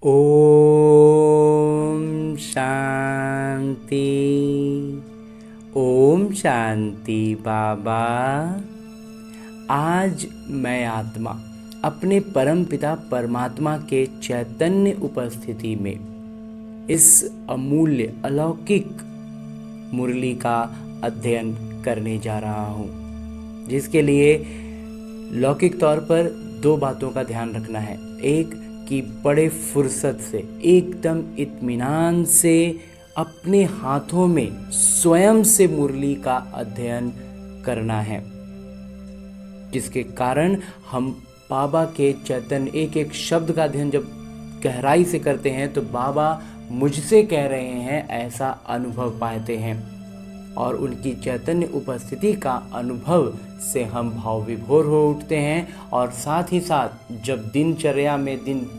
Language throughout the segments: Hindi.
ओम शांति। ओम शांति बाबा। आज मैं आत्मा अपने परम पिता परमात्मा के चैतन्य उपस्थिति में इस अमूल्य अलौकिक मुरली का अध्ययन करने जा रहा हूँ, जिसके लिए लौकिक तौर पर दो बातों का ध्यान रखना है। एक कि बड़े फुर्सत से, एकदम इत्मीनान से अपने हाथों में स्वयं से मुरली का अध्ययन करना है, जिसके कारण हम बाबा के चैतन्य एक एक शब्द का अध्ययन जब गहराई से करते हैं तो बाबा मुझसे कह रहे हैं ऐसा अनुभव पाते हैं, और उनकी चैतन्य उपस्थिति का अनुभव से हम भाव विभोर हो उठते हैं। और साथ ही साथ जब दिनचर्या में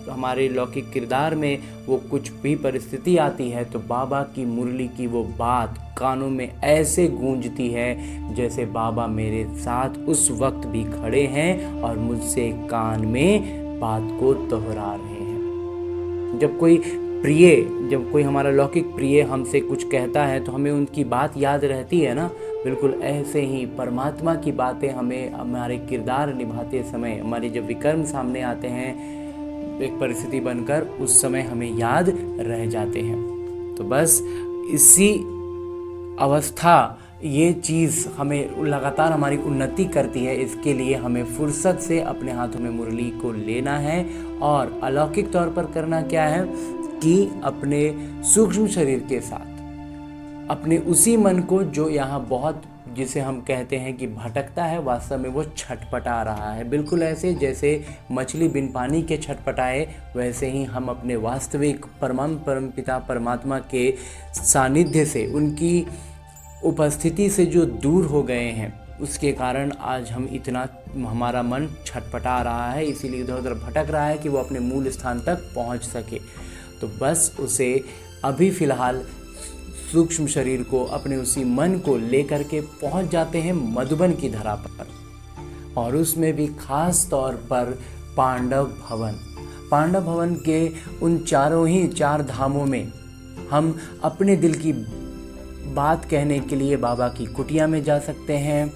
हमारे लौकिक किरदार में वो कुछ भी परिस्थिति आती है तो बाबा की मुरली की वो बात कानों में ऐसे गूंजती है जैसे बाबा मेरे साथ उस वक्त भी खड़े हैं और मुझसे कान में बात को दोहरा रहे हैं। जब कोई हमारा लौकिक प्रिय हमसे कुछ कहता है तो हमें उनकी बात याद रहती है ना। बिल्कुल ऐसे ही परमात्मा की बातें हमें हमारे किरदार निभाते समय, हमारे जब विकर्म सामने आते हैं एक परिस्थिति बनकर, उस समय हमें याद रह जाते हैं। तो बस इसी अवस्था, ये चीज़ हमें लगातार हमारी उन्नति करती है। इसके लिए हमें फुर्सत से अपने हाथों में मुरली को लेना है और अलौकिक तौर पर करना क्या है कि अपने सूक्ष्म शरीर के साथ अपने उसी मन को जो यहाँ बहुत, जिसे हम कहते हैं कि भटकता है, वास्तव में वो छटपटा रहा है। बिल्कुल ऐसे जैसे मछली बिन पानी के छटपटाए, वैसे ही हम अपने वास्तविक परम पिता परमात्मा के सानिध्य से, उनकी उपस्थिति से जो दूर हो गए हैं, उसके कारण आज हमारा मन छटपटा रहा है, इसीलिए इधर उधर भटक रहा है कि वो अपने मूल स्थान तक पहुंच सके। तो बस उसे अभी फ़िलहाल सूक्ष्म शरीर को, अपने उसी मन को लेकर के पहुंच जाते हैं मधुबन की धरा पर, और उसमें भी खास तौर पर पांडव भवन के उन चार धामों में हम अपने दिल की बात कहने के लिए बाबा की कुटिया में जा सकते हैं।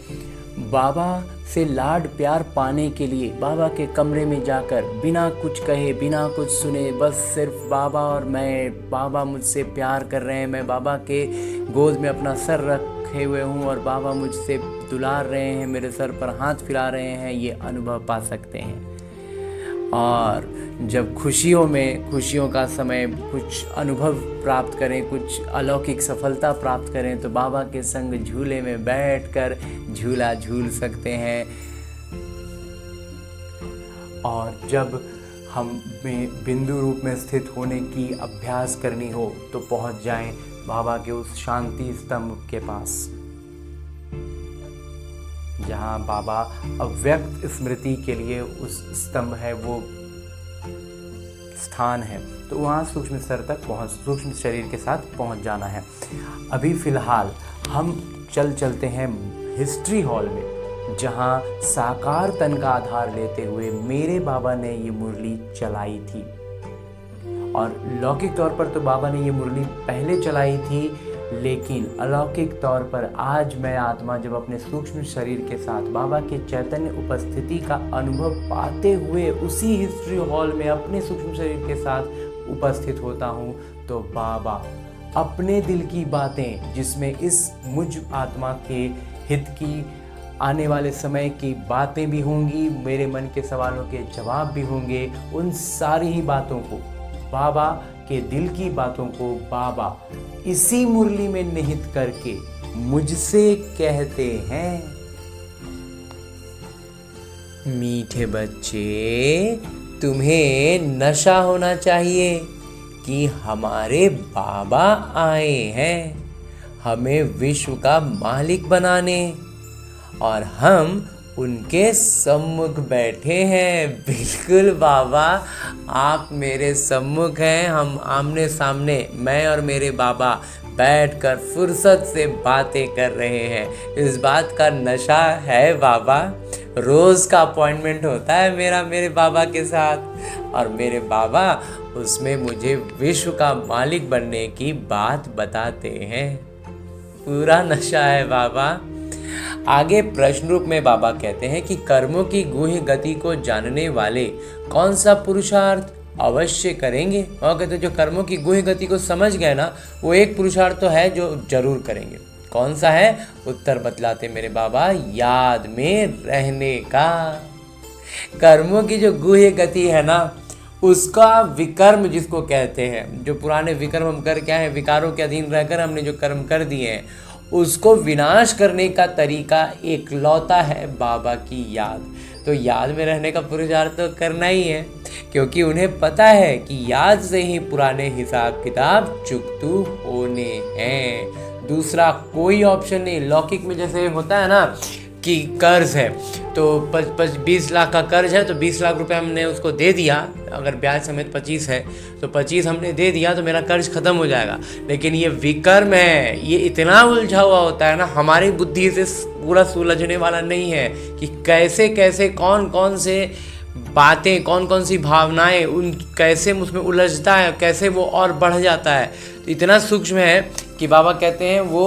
बाबा से लाड प्यार पाने के लिए बाबा के कमरे में जाकर बिना कुछ कहे, बिना कुछ सुने, बस सिर्फ बाबा और मैं, बाबा मुझसे प्यार कर रहे हैं, मैं बाबा के गोद में अपना सर रखे हुए हूँ और बाबा मुझसे दुलार रहे हैं, मेरे सर पर हाथ फिरा रहे हैं, ये अनुभव पा सकते हैं। और जब खुशियों का समय कुछ अनुभव प्राप्त करें, कुछ अलौकिक सफलता प्राप्त करें, तो बाबा के संग झूले में बैठकर झूला झूल सकते हैं। और जब हम में बिंदु रूप में स्थित होने की अभ्यास करनी हो तो पहुंच जाएं बाबा के उस शांति स्तंभ के पास, जहाँ बाबा अव्यक्त स्मृति के लिए उस स्तंभ है, वो स्थान है। तो वहाँ सूक्ष्म शरीर के साथ पहुँच जाना है। अभी फ़िलहाल हम चलते हैं हिस्ट्री हॉल में, जहाँ साकार तन का आधार लेते हुए मेरे बाबा ने ये मुरली चलाई थी। और लौकिक तौर पर तो बाबा ने ये मुरली पहले चलाई थी, लेकिन अलौकिक तौर पर आज मैं आत्मा जब अपने सूक्ष्म शरीर के साथ बाबा के चैतन्य उपस्थिति का अनुभव पाते हुए उसी हिस्ट्री हॉल में अपने सूक्ष्म शरीर के साथ उपस्थित होता हूँ, तो बाबा अपने दिल की बातें, जिसमें इस मुझ आत्मा के हित की, आने वाले समय की बातें भी होंगी, मेरे मन के सवालों के जवाब भी होंगे, उन सारी ही बातों को, बाबा के दिल की बातों को बाबा इसी मुरली में निहित करके मुझसे कहते हैं, मीठे बच्चे, तुम्हें नशा होना चाहिए कि हमारे बाबा आए हैं हमें विश्व का मालिक बनाने, और हम उनके सम्मुख बैठे हैं। बिल्कुल बाबा, आप मेरे सम्मुख हैं, हम आमने सामने, मैं और मेरे बाबा बैठकर फुर्सत से बातें कर रहे हैं। इस बात का नशा है बाबा, रोज़ का अपॉइंटमेंट होता है मेरा मेरे बाबा के साथ, और मेरे बाबा उसमें मुझे विश्व का मालिक बनने की बात बताते हैं। पूरा नशा है बाबा। आगे प्रश्न रूप में बाबा कहते हैं कि कर्मों की गूढ़ गति को जानने वाले कौन सा पुरुषार्थ अवश्य करेंगे। और कहते हैं जो कर्मों की गूढ़ गति को समझ गए ना, वो एक पुरुषार्थ तो है जो जरूर करेंगे। कौन सा है? उत्तर बतलाते मेरे बाबा, याद में रहने का। कर्मों की जो गूढ़ गति है ना, उसका विकर्म जिसको कहते हैं, जो पुराने विकर्म हम कर क्या है, विकारों के अधीन रहकर हमने जो कर्म कर दिए हैं, उसको विनाश करने का तरीका एकलौता है बाबा की याद। तो याद में रहने का पुरुषार्थ तो करना ही है, क्योंकि उन्हें पता है कि याद से ही पुराने हिसाब किताब चुकतू होने हैं। दूसरा कोई ऑप्शन नहीं। लौकिक में जैसे होता है ना कि कर्ज है, तो 20 लाख का कर्ज है, तो 20 लाख रुपए हमने उसको दे दिया, अगर ब्याज समेत 25 है तो 25 हमने दे दिया तो मेरा कर्ज खत्म हो जाएगा। लेकिन ये विकर्म है, ये इतना उलझा हुआ होता है ना, हमारी बुद्धि से पूरा सुलझने वाला नहीं है कि कैसे कैसे कौन कौन से बातें, कौन कौन सी भावनाएं उन कैसे उसमें उलझता है, कैसे वो और बढ़ जाता है। तो इतना सूक्ष्म है कि बाबा कहते हैं वो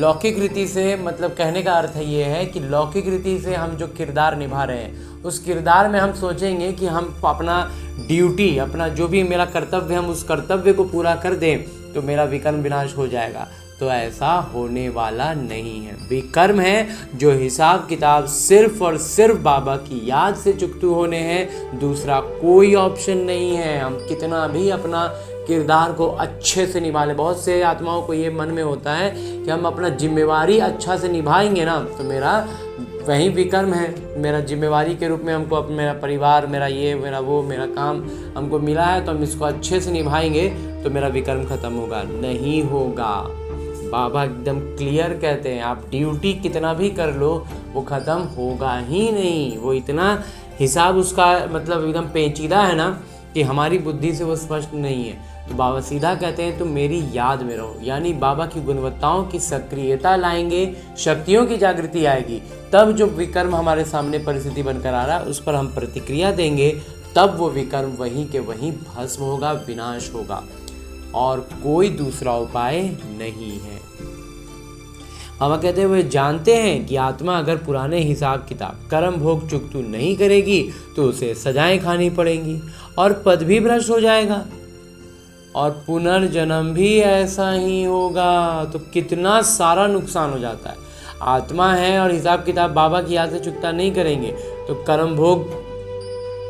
लौकिक रीति से, मतलब कहने का अर्थ ये है कि लौकिक रीति से हम जो किरदार निभा रहे हैं, उस किरदार में हम सोचेंगे कि हम अपना ड्यूटी, अपना जो भी मेरा कर्तव्य, हम उस कर्तव्य को पूरा कर दें तो मेरा विकर्म विनाश हो जाएगा। तो ऐसा होने वाला नहीं है। विकर्म है जो हिसाब किताब सिर्फ और सिर्फ बाबा की याद से चुकतू होने हैं, दूसरा कोई ऑप्शन नहीं है। हम कितना भी अपना किरदार को अच्छे से निभा लें, बहुत से आत्माओं को ये मन में होता है कि हम अपना जिम्मेवारी अच्छा से निभाएंगे ना तो मेरा वही विकर्म है, मेरा जिम्मेवारी के रूप में हमको मेरा परिवार, मेरा ये, मेरा वो, मेरा काम हमको मिला है तो हम इसको अच्छे से निभाएंगे तो मेरा विकर्म खत्म होगा। नहीं होगा। बाबा एकदम क्लियर कहते हैं, आप ड्यूटी कितना भी कर लो वो ख़त्म होगा ही नहीं। वो इतना हिसाब उसका मतलब एकदम पेचीदा है ना कि हमारी बुद्धि से वो स्पष्ट नहीं है। तो बाबा सीधा कहते हैं तुम मेरी याद में रहो, यानी बाबा की गुणवत्ताओं की सक्रियता लाएंगे, शक्तियों की जागृति आएगी, तब जो विकर्म हमारे सामने परिस्थिति बनकर आ रहा है उस पर हम प्रतिक्रिया देंगे, तब वो विकर्म वहीं के वहीं भस्म होगा, विनाश होगा, और कोई दूसरा उपाय नहीं है। बाबा कहते हैं वे जानते हैं कि आत्मा अगर पुराने हिसाब किताब कर्म भोग चुकतू नहीं करेगी तो उसे सजाएं खानी पड़ेंगी और पद भी भ्रष्ट हो जाएगा और पुनर्जन्म भी ऐसा ही होगा। तो कितना सारा नुकसान हो जाता है। आत्मा है और हिसाब किताब बाबा की याद से चुकता नहीं करेंगे तो कर्म भोग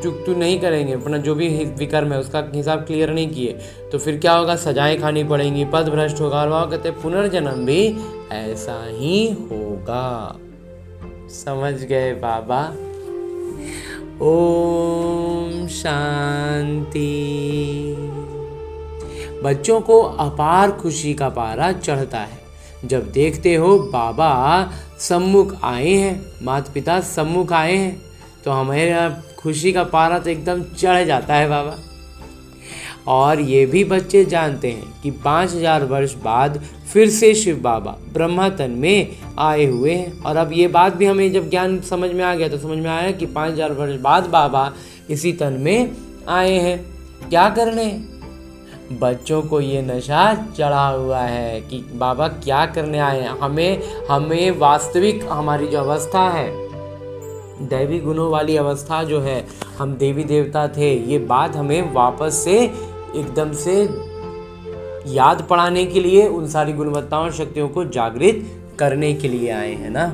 चुकतू नहीं करेंगे, अपना जो भी विकर्म है उसका हिसाब क्लियर नहीं किए तो फिर क्या होगा, सजाएं खानी पड़ेंगी, पद भ्रष्ट होगा, और बाबा कहते हैं पुनर्जन्म भी ऐसा ही होगा। समझ गए बाबा? ओम शांति। बच्चों को अपार खुशी का पारा चढ़ता है जब देखते हो बाबा सम्मुख आए हैं, माता पिता सम्मुख आए हैं, तो हमारे खुशी का पारा तो एकदम चढ़ जाता है बाबा। और ये भी बच्चे जानते हैं कि 5000 वर्ष बाद फिर से शिव बाबा ब्रह्मा तन में आए हुए हैं। और अब ये बात भी हमें जब ज्ञान समझ में आ गया तो समझ में आया कि 5000 वर्ष बाद बाबा इसी तन में आए हैं। क्या करने? बच्चों को ये नशा चढ़ा हुआ है कि बाबा क्या करने आए हैं। हमें वास्तविक हमारी जो अवस्था है, दैवी गुणों वाली अवस्था जो है, हम देवी देवता थे, ये बात हमें वापस से एकदम से याद पड़ाने के लिए, उन सारी गुणवत्ताओं और शक्तियों को जागृत करने के लिए आए हैं ना।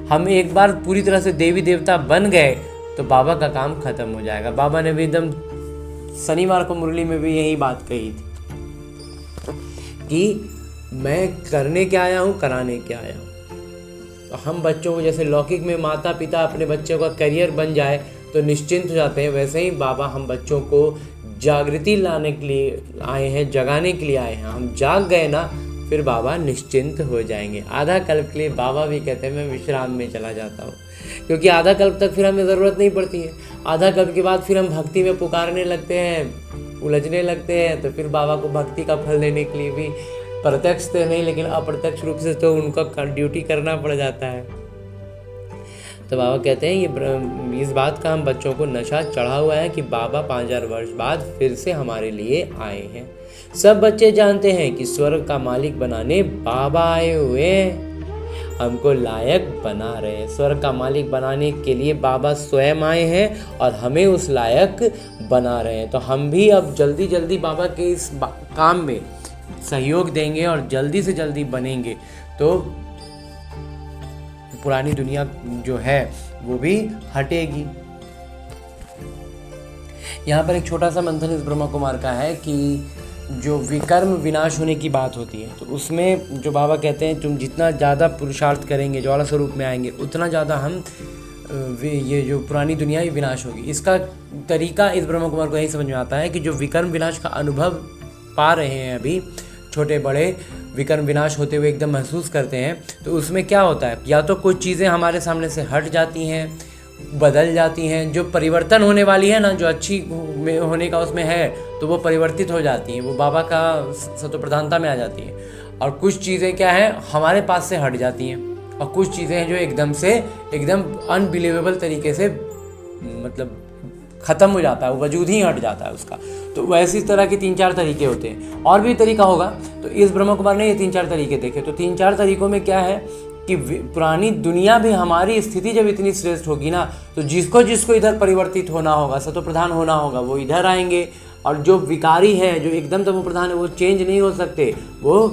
हम एक बार पूरी तरह से देवी देवता बन गए तो बाबा का काम खत्म हो जाएगा। बाबा ने भी एकदम शनिवार को मुरली में भी यही बात कही थी कि मैं करने क्या आया हूँ, कराने क्या आया हूँ। तो हम बच्चों को जैसे लौकिक में माता पिता अपने बच्चों का करियर बन जाए तो निश्चिंत हो जाते हैं, वैसे ही बाबा हम बच्चों को जागृति लाने के लिए आए हैं, जगाने के लिए आए हैं। हम जाग गए ना फिर बाबा निश्चिंत हो जाएंगे। आधा कल्प के लिए बाबा भी कहते हैं मैं विश्राम में चला जाता हूँ, क्योंकि आधा कल्प तक फिर हमें ज़रूरत नहीं पड़ती है। आधा कल्प के बाद फिर हम भक्ति में पुकारने लगते हैं, उलझने लगते हैं, तो फिर बाबा को भक्ति का फल देने के लिए भी प्रत्यक्ष तो नहीं लेकिन अप्रत्यक्ष रूप से तो उनका ड्यूटी करना पड़ जाता है। तो बाबा कहते हैं ये इस बात का हम बच्चों को नशा चढ़ा हुआ है कि बाबा 5000 वर्ष बाद फिर से हमारे लिए आए हैं। सब बच्चे जानते हैं कि स्वर्ग का मालिक बनाने बाबा आए हुए हैं, हमको लायक बना रहे हैं। स्वर्ग का मालिक बनाने के लिए बाबा स्वयं आए हैं और हमें उस लायक बना रहे हैं। तो हम भी अब जल्दी जल्दी बाबा के इस काम में सहयोग देंगे और जल्दी से जल्दी बनेंगे, तो पुरानी दुनिया जो है वो भी हटेगी। यहाँ पर एक छोटा सा मंथन इस ब्रह्मा कुमार का है कि जो विकर्म विनाश होने की बात होती है, तो उसमें जो बाबा कहते हैं तुम जितना ज़्यादा पुरुषार्थ करेंगे, ज्वाला स्वरूप में आएंगे, उतना ज़्यादा हम ये जो पुरानी दुनिया ही विनाश होगी। इसका तरीका इस ब्रह्मा कुमार को यही समझ में आता है कि जो विकर्म विनाश का अनुभव पा रहे हैं अभी, छोटे बड़े विकर्म विनाश होते हुए एकदम महसूस करते हैं, तो उसमें क्या होता है, या तो कुछ चीज़ें हमारे सामने से हट जाती हैं, बदल जाती हैं, जो परिवर्तन होने वाली है ना, जो अच्छी होने का उसमें है, तो वो परिवर्तित हो जाती हैं, वो बाबा का सतो प्रधानता में आ जाती हैं। और कुछ चीज़ें क्या है हमारे पास से हट जाती हैं, और कुछ चीज़ें हैं जो एकदम अनबिलीवेबल तरीके से मतलब ख़त्म हो जाता है, वो वजूद ही हट जाता है उसका। तो वैसी तरह के 3-4 तरीके होते हैं, और भी तरीका होगा। तो इस ब्रह्मा कुमार ने ये 3-4 तरीके देखे। तो 3-4 तरीकों में क्या है कि पुरानी दुनिया भी, हमारी स्थिति जब इतनी श्रेष्ठ होगी ना, तो जिसको जिसको इधर परिवर्तित होना होगा, सतो प्रधान होना होगा, वो इधर आएंगे। और जो विकारी है, जो एकदम तमो प्रधान है, वो चेंज नहीं हो सकते, वो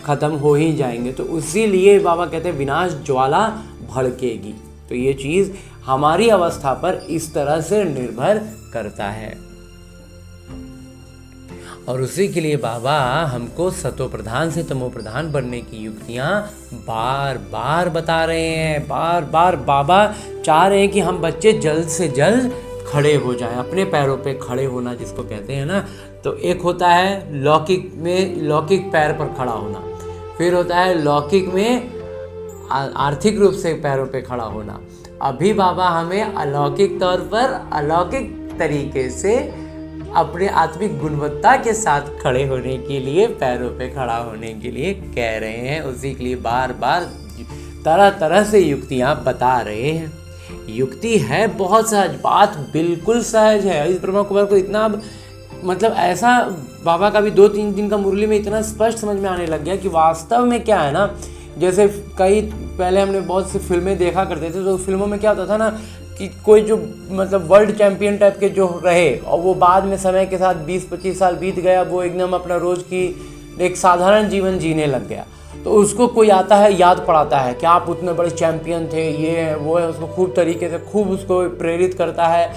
ख़त्म हो ही जाएंगे। तो इसीलिए बाबा कहते हैं विनाश ज्वाला भड़केगी। तो ये चीज़ हमारी अवस्था पर इस तरह से निर्भर करता है, और उसी के लिए बाबा हमको सतो प्रधान से तमो प्रधान बनने की युक्तियाँ बार बार बता रहे हैं। बार बार बाबा चाह रहे हैं कि हम बच्चे जल्द से जल्द खड़े हो जाएं, अपने पैरों पे खड़े होना जिसको कहते हैं ना। तो एक होता है लौकिक पैर पर खड़ा होना, फिर होता है लौकिक में आर्थिक रूप से पैरों पे खड़ा होना। अभी बाबा हमें अलौकिक तौर पर, अलौकिक तरीके से अपने आत्मिक गुणवत्ता के साथ खड़े होने के लिए, पैरों पे खड़ा होने के लिए कह रहे हैं। उसी के लिए बार बार तरह तरह से युक्तियाँ बता रहे हैं। युक्ति है बहुत सहज, बात बिल्कुल सहज है। इस ब्रह्मा कुमार को इतना मतलब ऐसा बाबा का भी 2-3 दिन का मुरली में इतना स्पष्ट समझ में आने लग गया कि वास्तव में क्या है ना, जैसे कई पहले हमने बहुत सी फिल्में देखा करते थे, तो फिल्मों में क्या होता था ना कि कोई जो मतलब वर्ल्ड चैंपियन टाइप के जो रहे, और वो बाद में समय के साथ 20-25 साल बीत गया, वो एकदम अपना रोज़ की एक साधारण जीवन जीने लग गया। तो उसको कोई आता है, याद पड़ाता है कि आप उतने बड़े चैंपियन थे, ये है वो है, उसको खूब तरीके से खूब उसको प्रेरित करता है।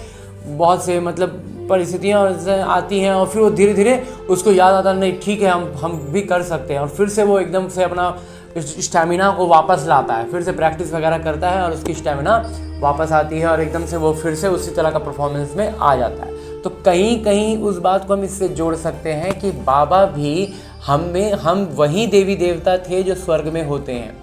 बहुत से मतलब परिस्थितियाँ आती हैं, और फिर वो धीरे धीरे उसको याद आता नहीं, ठीक है हम भी कर सकते हैं, और फिर से वो एकदम से अपना स्टैमिना को वापस लाता है, फिर से प्रैक्टिस वगैरह करता है, और उसकी स्टैमिना वापस आती है, और एकदम से वो फिर से उसी तरह का परफॉर्मेंस में आ जाता है। तो कहीं कहीं उस बात को हम इससे जोड़ सकते हैं कि बाबा भी हम वही देवी देवता थे जो स्वर्ग में होते हैं,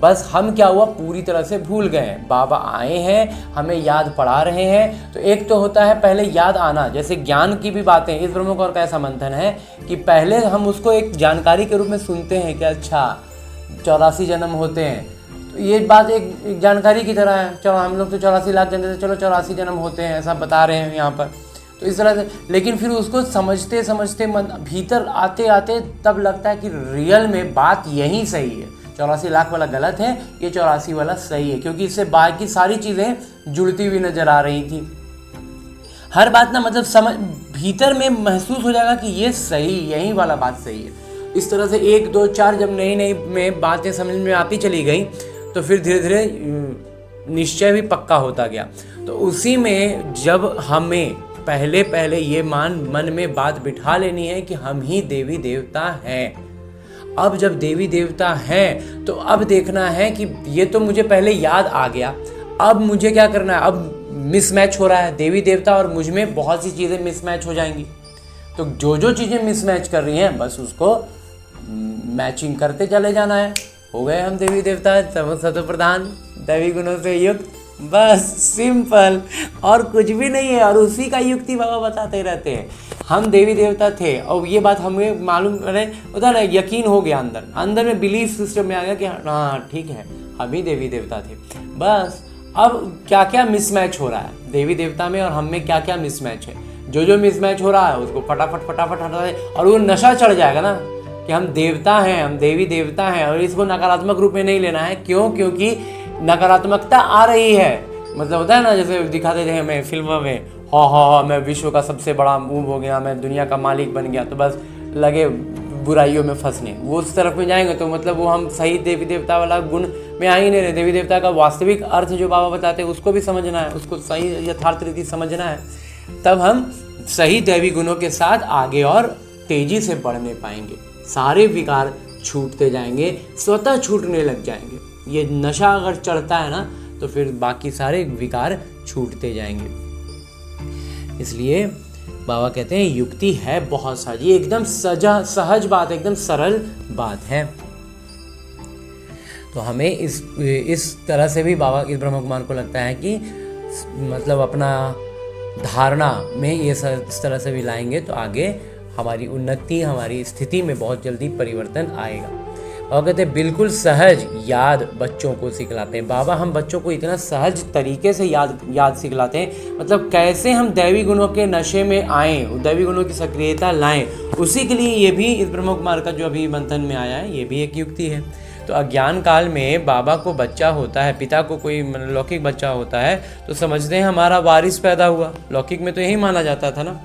बस हम क्या हुआ पूरी तरह से भूल गए हैं। बाबा आए हैं, हमें याद पढ़ा रहे हैं। तो एक तो होता है पहले याद आना, जैसे ज्ञान की भी बातें, इस ब्रह्म कौर का ऐसा मंथन है कि पहले हम उसको एक जानकारी के रूप में सुनते हैं कि अच्छा 84 जन्म होते हैं, तो ये बात एक जानकारी की तरह है। चलो हम लोग तो 84 लाख जन्म, चलो 84 जन्म होते हैं ऐसा बता रहे हैं यहाँ पर, तो इस तरह से। लेकिन फिर उसको समझते समझते मन भीतर आते आते तब लगता है कि रियल में बात यही सही है, 84 लाख वाला गलत है, ये 84 वाला सही है, क्योंकि इससे बाकी सारी चीज़ें जुड़ती हुई नजर आ रही थी। हर बात ना मतलब समझ भीतर में महसूस हो जाएगा कि ये सही, यही वाला बात सही है। इस तरह से 1, 2, 4 जब नई नई में बातें समझ में आती चली गई, तो फिर धीरे धीरे निश्चय भी पक्का होता गया। तो उसी में जब हमें पहले ये मन में बात बिठा लेनी है कि हम ही देवी देवता हैं। अब जब देवी देवता हैं तो अब देखना है कि ये तो मुझे पहले याद आ गया, अब मुझे क्या करना है। अब मिसमैच हो रहा है, देवी देवता और मुझ में बहुत सी चीज़ें मिसमैच हो जाएंगी। तो जो चीज़ें मिसमैच कर रही हैं बस उसको मैचिंग करते चले जाना है। हो गए हम देवी देवता, सतो प्रधान, दैवी गुणों से युक्त, बस सिंपल, और कुछ भी नहीं है। और उसी का युक्ति बाबा बताते रहते हैं। हम देवी देवता थे, और ये बात हमें मालूम होता ना, यकीन हो गया अंदर में, बिलीफ सिस्टम में आ गया कि हाँ ठीक है हम ही देवी देवता थे। बस अब क्या क्या मिसमैच हो रहा है देवी देवता में और हम में, क्या क्या मिसमैच है, जो मिसमैच हो रहा है उसको फटाफट हटा दे, और वो नशा चढ़ जाएगा ना कि हम देवता हैं, हम देवी देवता हैं, और इसको नकारात्मक रूप में नहीं लेना है। क्यों? क्योंकि नकारात्मकता आ रही है, मतलब होता है ना जैसे दिखाते थे हमें फिल्मों में, हाँ मैं विश्व का सबसे बड़ा मूव हो गया, मैं दुनिया का मालिक बन गया, तो बस लगे बुराइयों में फंसने, वो उस तरफ में जाएंगे तो मतलब वो हम सही देवी देवता वाला गुण में आ ही नहीं रहे। देवी देवता का वास्तविक अर्थ जो बाबा बताते हैं उसको भी समझना है, उसको सही यथार्थ रीति समझना है, तब हम सही दैवी गुणों के साथ आगे और तेजी से बढ़ने पाएंगे। सारे विकार छूटते जाएंगे, स्वतः छूटने लग जाएंगे। ये नशा अगर चढ़ता है ना तो फिर बाकी सारे विकार छूटते जाएंगे। इसलिए बाबा कहते हैं युक्ति है बहुत सारी, ये एकदम सहज बात है, एकदम सरल बात है। तो हमें इस तरह से भी बाबा इस ब्रह्म कुमार को लगता है कि मतलब अपना धारणा में ये इस तरह से भी लाएंगे तो आगे हमारी उन्नति, हमारी स्थिति में बहुत जल्दी परिवर्तन आएगा। और कहते हैं बिल्कुल सहज याद बच्चों को सिखलाते हैं। बाबा हम बच्चों को इतना सहज तरीके से याद सिखलाते हैं, मतलब कैसे हम दैवी गुणों के नशे में आएँ, दैवी गुणों की सक्रियता लाएं, उसी के लिए ये भी इस ब्रह्म कुमार का जो अभी मंथन में आया है ये भी एक युक्ति है। तो अज्ञान काल में बाबा को बच्चा होता है, पिता को कोई लौकिक बच्चा होता है तो समझते हैं हमारा वारिस पैदा हुआ। लौकिक में तो यही माना जाता था ना।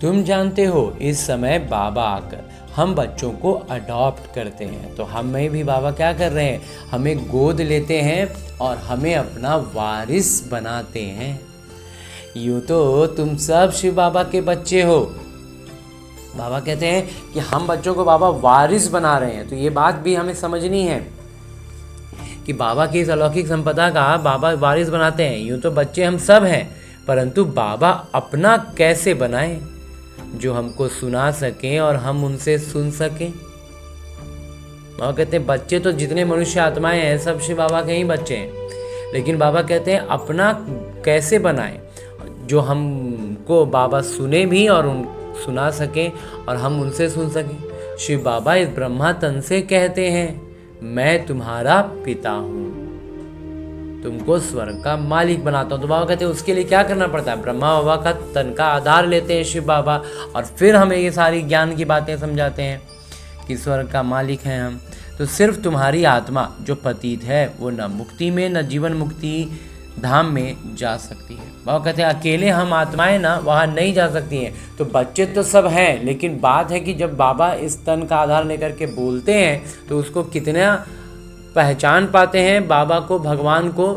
तुम जानते हो इस समय बाबा आकर हम बच्चों को अडॉप्ट करते हैं, तो हमें भी बाबा क्या कर रहे हैं, हमें गोद लेते हैं और हमें अपना वारिस बनाते हैं। यूँ तो तुम सब शिव बाबा के बच्चे हो। बाबा कहते हैं कि हम बच्चों को बाबा वारिस बना रहे हैं, तो ये बात भी हमें समझनी है कि बाबा की इस अलौकिक संपदा का बाबा वारिस बनाते हैं। यूँ तो बच्चे हम सब हैं, परंतु बाबा अपना कैसे बनाएं जो हमको सुना सकें और हम उनसे सुन सकें। बाबा कहते हैं बच्चे तो जितने मनुष्य आत्माएं हैं सब शिव बाबा के ही बच्चे हैं, लेकिन बाबा कहते हैं अपना कैसे बनाएं जो हमको बाबा सुने भी और उन सुना सकें और हम उनसे सुन सकें। शिव बाबा इस ब्रह्मा तन से कहते हैं मैं तुम्हारा पिता हूँ, तुमको स्वर्ग का मालिक बनाता हूँ। तो बाबा कहते हैं उसके लिए क्या करना पड़ता है, ब्रह्मा बाबा का तन का आधार लेते हैं शिव बाबा, और फिर हमें ये सारी ज्ञान की बातें समझाते हैं कि स्वर्ग का मालिक हैं हम। तो सिर्फ तुम्हारी आत्मा जो पतित है वो न मुक्ति में न जीवन मुक्ति धाम में जा सकती है। बाबा कहते हैं अकेले हम आत्माएं ना वहाँ नहीं जा सकती हैं। तो बच्चे तो सब हैं, लेकिन बात है कि जब बाबा इस तन का आधार लेकर के बोलते हैं तो उसको कितना पहचान पाते हैं बाबा को, भगवान को,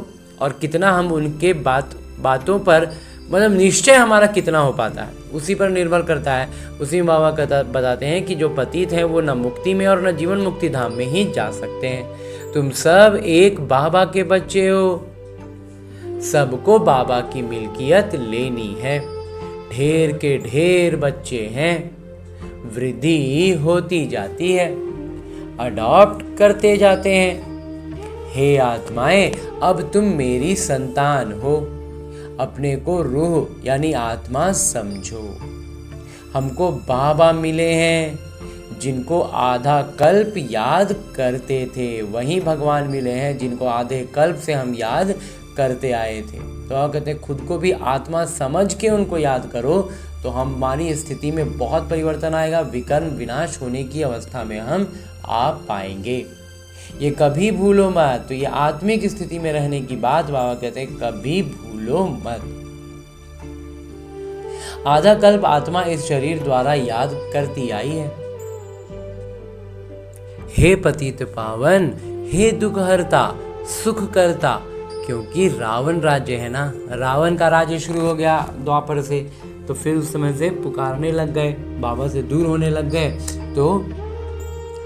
और कितना हम उनके बातों पर मतलब निश्चय हमारा कितना हो पाता है उसी पर निर्भर करता है। उसी में बाबा बताते हैं कि जो पतित हैं वो न मुक्ति में और न जीवन मुक्ति धाम में ही जा सकते हैं। तुम सब एक बाबा के बच्चे हो, सबको बाबा की मिल्कियत लेनी है। ढेर के ढेर बच्चे हैं, वृद्धि होती जाती है, अडॉप्ट करते जाते हैं। हे आत्माएं अब तुम मेरी संतान हो, अपने को रूह यानी आत्मा समझो। हमको बाबा मिले हैं जिनको आधा कल्प याद करते थे, वही भगवान मिले हैं जिनको आधे कल्प से हम याद करते आए थे। तो आप कहते हैं खुद को भी आत्मा समझ के उनको याद करो तो हमारी स्थिति में बहुत परिवर्तन आएगा, विकर्म विनाश होने की अवस्था में हम आ पाएंगे। ये कभी भूलो मत। तो ये आत्मिक स्थिति में रहने की बात बाबा कहते हैं कभी भूलो मत। आधा कल्प आत्मा इस शरीर द्वारा याद करती आई है। हे पतित पावन, हे दुख हरता, सुख करता, क्योंकि रावण राज्य है ना, रावण का राज्य शुरू हो गया द्वापर से, तो फिर उस समय से पुकारने लग गए, बाबा से दूर होने लग गए, तो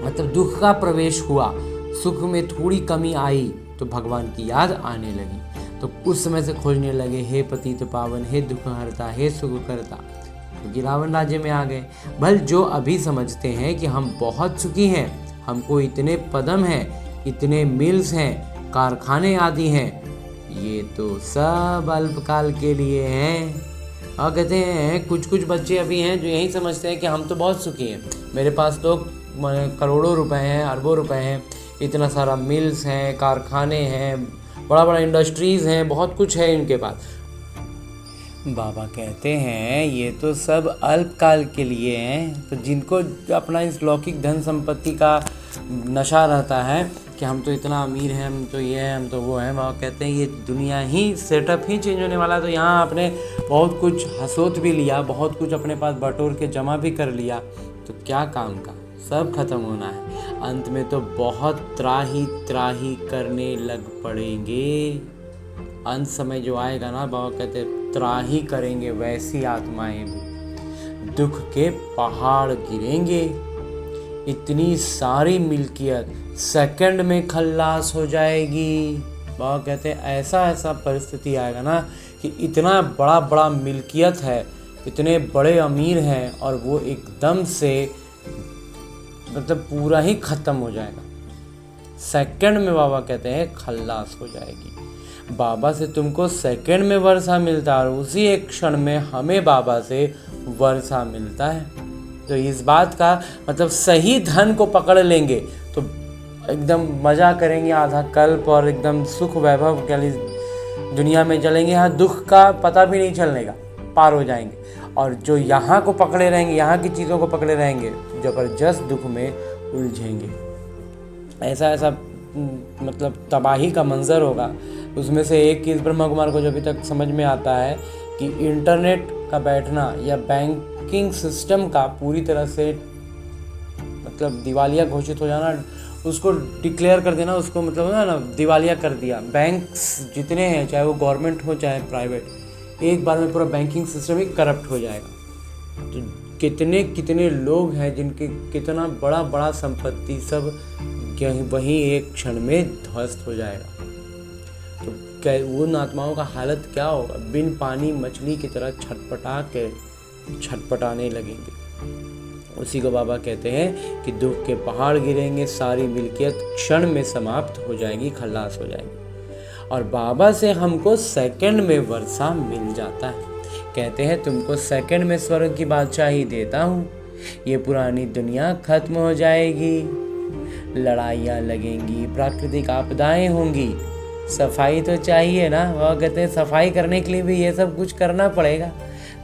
मतलब दुख का प्रवेश हुआ, सुख में थोड़ी कमी आई तो भगवान की याद आने लगी। तो उस समय से खोजने लगे हे पतित पावन, हे दुख हरता, हे सुख करता, क्योंकि रावण राज्य में आ गए। भल जो अभी समझते हैं कि हम बहुत सुखी हैं, हमको इतने पदम हैं, इतने मिल्स हैं, कारखाने आदि हैं, ये तो सब अल्पकाल के लिए हैं। और कहते हैं कुछ बच्चे अभी हैं जो यही समझते हैं कि हम तो बहुत सुखी हैं, मेरे पास तो करोड़ों रुपए हैं, अरबों रुपए हैं, इतना सारा मिल्स हैं, कारखाने हैं, बड़ा बड़ा इंडस्ट्रीज़ हैं, बहुत कुछ है इनके पास। बाबा कहते हैं ये तो सब अल्पकाल के लिए हैं। तो जिनको अपना इस लौकिक धन संपत्ति का नशा रहता है कि हम तो इतना अमीर हैं, हम तो ये हैं, हम तो वो हैं, बाबा कहते हैं ये दुनिया ही सेटअप ही चेंज होने वाला है। तो यहाँ आपने बहुत कुछ हसोत भी लिया, बहुत कुछ अपने पास बटोर के जमा भी कर लिया, तो क्या काम का, सब खत्म होना है। अंत में तो बहुत त्राही त्राही करने लग पड़ेंगे। अंत समय जो आएगा ना, बाबा कहते त्राही करेंगे वैसी आत्माएं भी, दुख के पहाड़ गिरेंगे, इतनी सारी मिल्कियत सेकंड में खल्लास हो जाएगी। बाबा कहते ऐसा ऐसा परिस्थिति आएगा ना कि इतना बड़ा बड़ा मिल्कियत है, इतने बड़े अमीर हैं, और वो एकदम से मतलब पूरा ही ख़त्म हो जाएगा। सेकंड में बाबा कहते हैं खल्लास हो जाएगी। बाबा से तुमको सेकंड में वर्षा मिलता है, और उसी एक क्षण में हमें बाबा से वर्षा मिलता है। तो इस बात का मतलब सही धन को पकड़ लेंगे तो एकदम मज़ा करेंगे आधा कल्प, और एकदम सुख वैभव वाली दुनिया में चलेंगे। यहाँ दुख का पता भी नहीं चलने का, पार हो जाएंगे। और जो यहाँ को पकड़े रहेंगे, यहाँ की चीज़ों को पकड़े रहेंगे, ज़बरदस्त दुख में उलझेंगे। ऐसा ऐसा मतलब तबाही का मंजर होगा। उसमें से एक चीज़ ब्रह्मा कुमार को जो अभी तक समझ में आता है कि इंटरनेट का बैठना या बैंकिंग सिस्टम का पूरी तरह से मतलब दिवालिया घोषित हो जाना, उसको डिक्लेयर कर देना, उसको मतलब ना दिवालिया कर दिया। बैंक्स जितने हैं, चाहे वो गवर्नमेंट हो चाहे प्राइवेट, एक बार में पूरा बैंकिंग सिस्टम ही करप्ट हो जाएगा। तो कितने कितने लोग हैं जिनके कितना बड़ा बड़ा संपत्ति सब वहीं एक क्षण में ध्वस्त हो जाएगा। तो क्या उन आत्माओं का हालत क्या होगा? बिन पानी मछली की तरह छटपटाने लगेंगे। उसी को बाबा कहते हैं कि दुख के पहाड़ गिरेंगे, सारी मिल्कियत क्षण में समाप्त हो जाएगी, खल्लास हो जाएगी। और बाबा से हमको सेकंड में वर्षा मिल जाता है। कहते हैं तुमको सेकंड में स्वर्ग की बादशाही देता हूँ, ये पुरानी दुनिया खत्म हो जाएगी, लड़ाइयाँ लगेंगी, प्राकृतिक आपदाएं होंगी, सफाई तो चाहिए ना। वह कहते हैं सफाई करने के लिए भी ये सब कुछ करना पड़ेगा।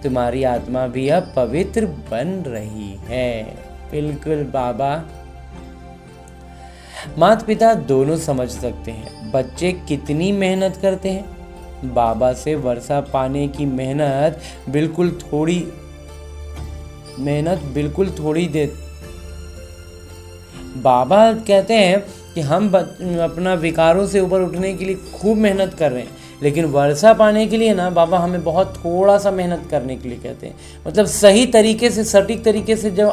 तुम्हारी आत्मा भी अब पवित्र बन रही है। बिल्कुल बाबा। माता पिता दोनों समझ सकते हैं बच्चे कितनी मेहनत करते हैं। बाबा से वर्षा पाने की मेहनत बिल्कुल थोड़ी दे। बाबा कहते हैं कि हम अपना विकारों से ऊपर उठने के लिए खूब मेहनत कर रहे हैं, लेकिन वर्षा पाने के लिए ना बाबा हमें बहुत थोड़ा सा मेहनत करने के लिए कहते हैं। मतलब सही तरीके से, सटीक तरीके से जब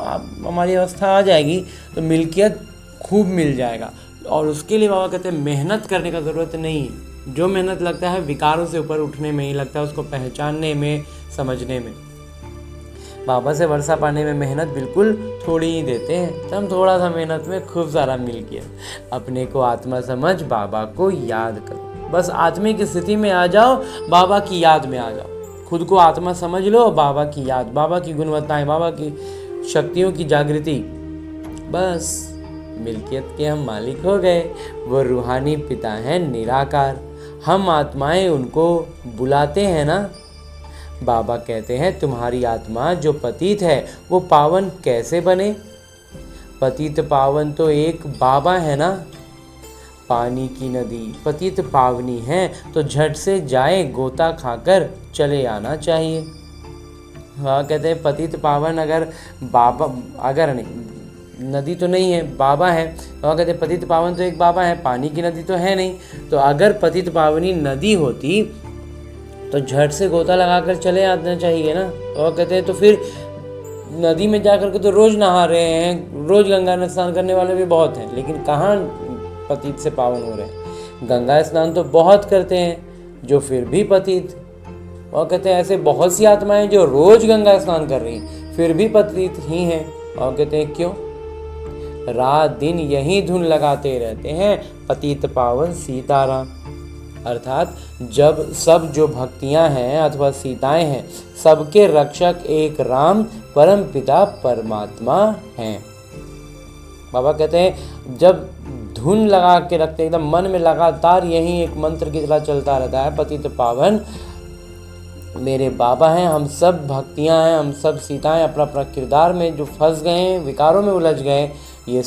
हमारी अवस्था आ जाएगी तो मिल्कियत खूब मिल जाएगा। और उसके लिए बाबा कहते हैं मेहनत करने का ज़रूरत नहीं है। जो मेहनत लगता है विकारों से ऊपर उठने में ही लगता है, उसको पहचानने में, समझने में। बाबा से वर्षा पाने में मेहनत बिल्कुल थोड़ी ही देते हैं। तो हम थोड़ा सा मेहनत में खूब सारा मिल गया। अपने को आत्मा समझ बाबा को याद करो। बस आत्मा की स्थिति में आ जाओ, बाबा की याद में आ जाओ। खुद को आत्मा समझ लो, बाबा की याद, बाबा की गुणवत्ताएं, बाबा की शक्तियों की जागृति, बस मिल्कियत के हम मालिक हो गए। वो रूहानी पिता हैं निराकार, हम आत्माएं उनको बुलाते हैं ना। बाबा कहते हैं तुम्हारी आत्मा जो पतित है वो पावन कैसे बने? पतित पावन तो एक बाबा है ना। पानी की नदी पतित पावनी है तो झट से जाए, गोता खाकर चले आना चाहिए। वह कहते हैं पतित पावन अगर बाबा, अगर नहीं, नदी तो नहीं है, बाबा है। वह कहते हैं पतित पावन तो एक बाबा है, पानी की नदी तो है नहीं। तो अगर पतित पावनी नदी होती तो झट से गोता लगाकर चले आना चाहिए ना। और कहते हैं तो फिर नदी में जाकर के तो रोज़ नहा रहे हैं, रोज़ गंगा में स्नान करने वाले भी बहुत हैं, लेकिन कहाँ पतित से पावन हो रहे हैं। गंगा स्नान तो बहुत करते हैं जो फिर भी पतित। और कहते हैं ऐसे बहुत सी आत्माएं जो रोज़ गंगा स्नान कर रही हैं फिर भी पतित ही हैं। और कहते हैं क्यों? रात दिन यही धुन लगाते रहते हैं, पतित पावन सीताराम। अर्थात जब सब जो भक्तियां हैं अथवा सीताएं हैं, सबके रक्षक एक राम परमपिता परमात्मा हैं। बाबा कहते हैं जब धुन लगा के रखते हैं, एकदम मन में लगातार यही एक मंत्र की तरह चलता रहता है, पतित पावन मेरे बाबा हैं, हम सब भक्तियां हैं, हम सब सीताएं अपना अपना किरदार में जो फंस गए हैं, विकारों में उलझ गए, ये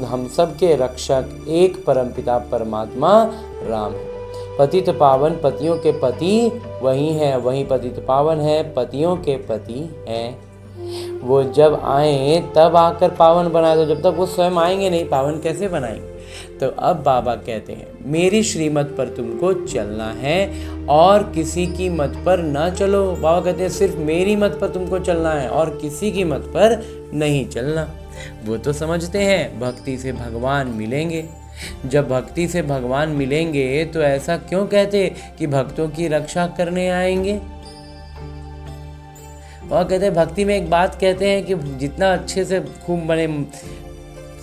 हम सब के रक्षक एक परमपिता परमात्मा राम है। पतित पावन पतियों के पति वही हैं, वही पतित पावन है, पतियों के पति हैं। वो जब आए तब आकर पावन बनाए, तो जब तक वो स्वयं आएंगे नहीं पावन कैसे बनाएंगे। तो अब बाबा कहते हैं मेरी श्रीमत पर तुमको चलना है और किसी की मत पर ना चलो। बाबा कहते हैं सिर्फ मेरी मत पर तुमको चलना है और किसी की मत पर नहीं चलना। वो तो समझते हैं भक्ति से भगवान मिलेंगे। जब भक्ति से भगवान मिलेंगे तो ऐसा क्यों कहते कि भक्तों की रक्षा करने आएंगे। बाबा कहते हैं भक्ति में एक बात कहते हैं कि जितना अच्छे से खूब बने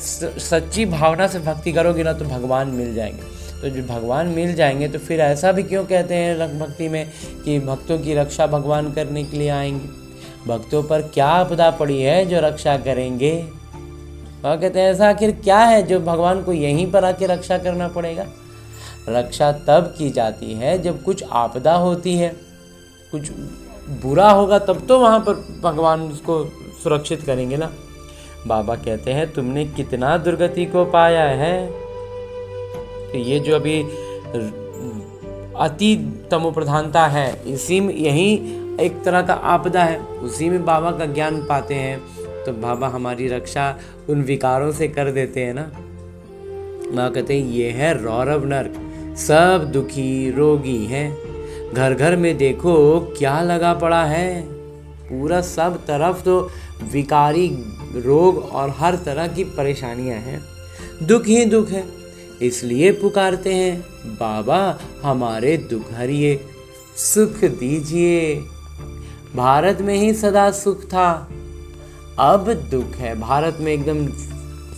सच्ची भावना से भक्ति करोगे ना तो भगवान मिल जाएंगे। तो जो भगवान मिल जाएंगे तो फिर ऐसा भी क्यों कहते हैं भक्ति में कि भक्तों की रक्षा भगवान करने के लिए आएंगे। भक्तों पर क्या आपदा पड़ी है जो रक्षा करेंगे। वह कहते हैं ऐसा आखिर क्या है जो भगवान को यहीं पर आके रक्षा करना पड़ेगा। रक्षा तब की जाती है जब कुछ आपदा होती है, कुछ बुरा होगा तब तो वहाँ पर भगवान उसको सुरक्षित करेंगे ना। बाबा कहते हैं तुमने कितना दुर्गति को पाया है। तो ये जो अभी अति तमो प्रधानता है इसी में, यही एक तरह का आपदा है, उसी में बाबा का ज्ञान पाते हैं। तो बाबा हमारी रक्षा उन विकारों से कर देते हैं ना। बाबा कहते हैं ये है रौरव नर्क, सब दुखी रोगी हैं। घर घर में देखो क्या लगा पड़ा है, पूरा सब तरफ तो विकारी रोग और हर तरह की परेशानियां हैं, दुख ही दुख है। इसलिए पुकारते हैं बाबा हमारे दुख हरिए, सुख दीजिए। भारत में ही सदा सुख था, अब दुख है। भारत में एकदम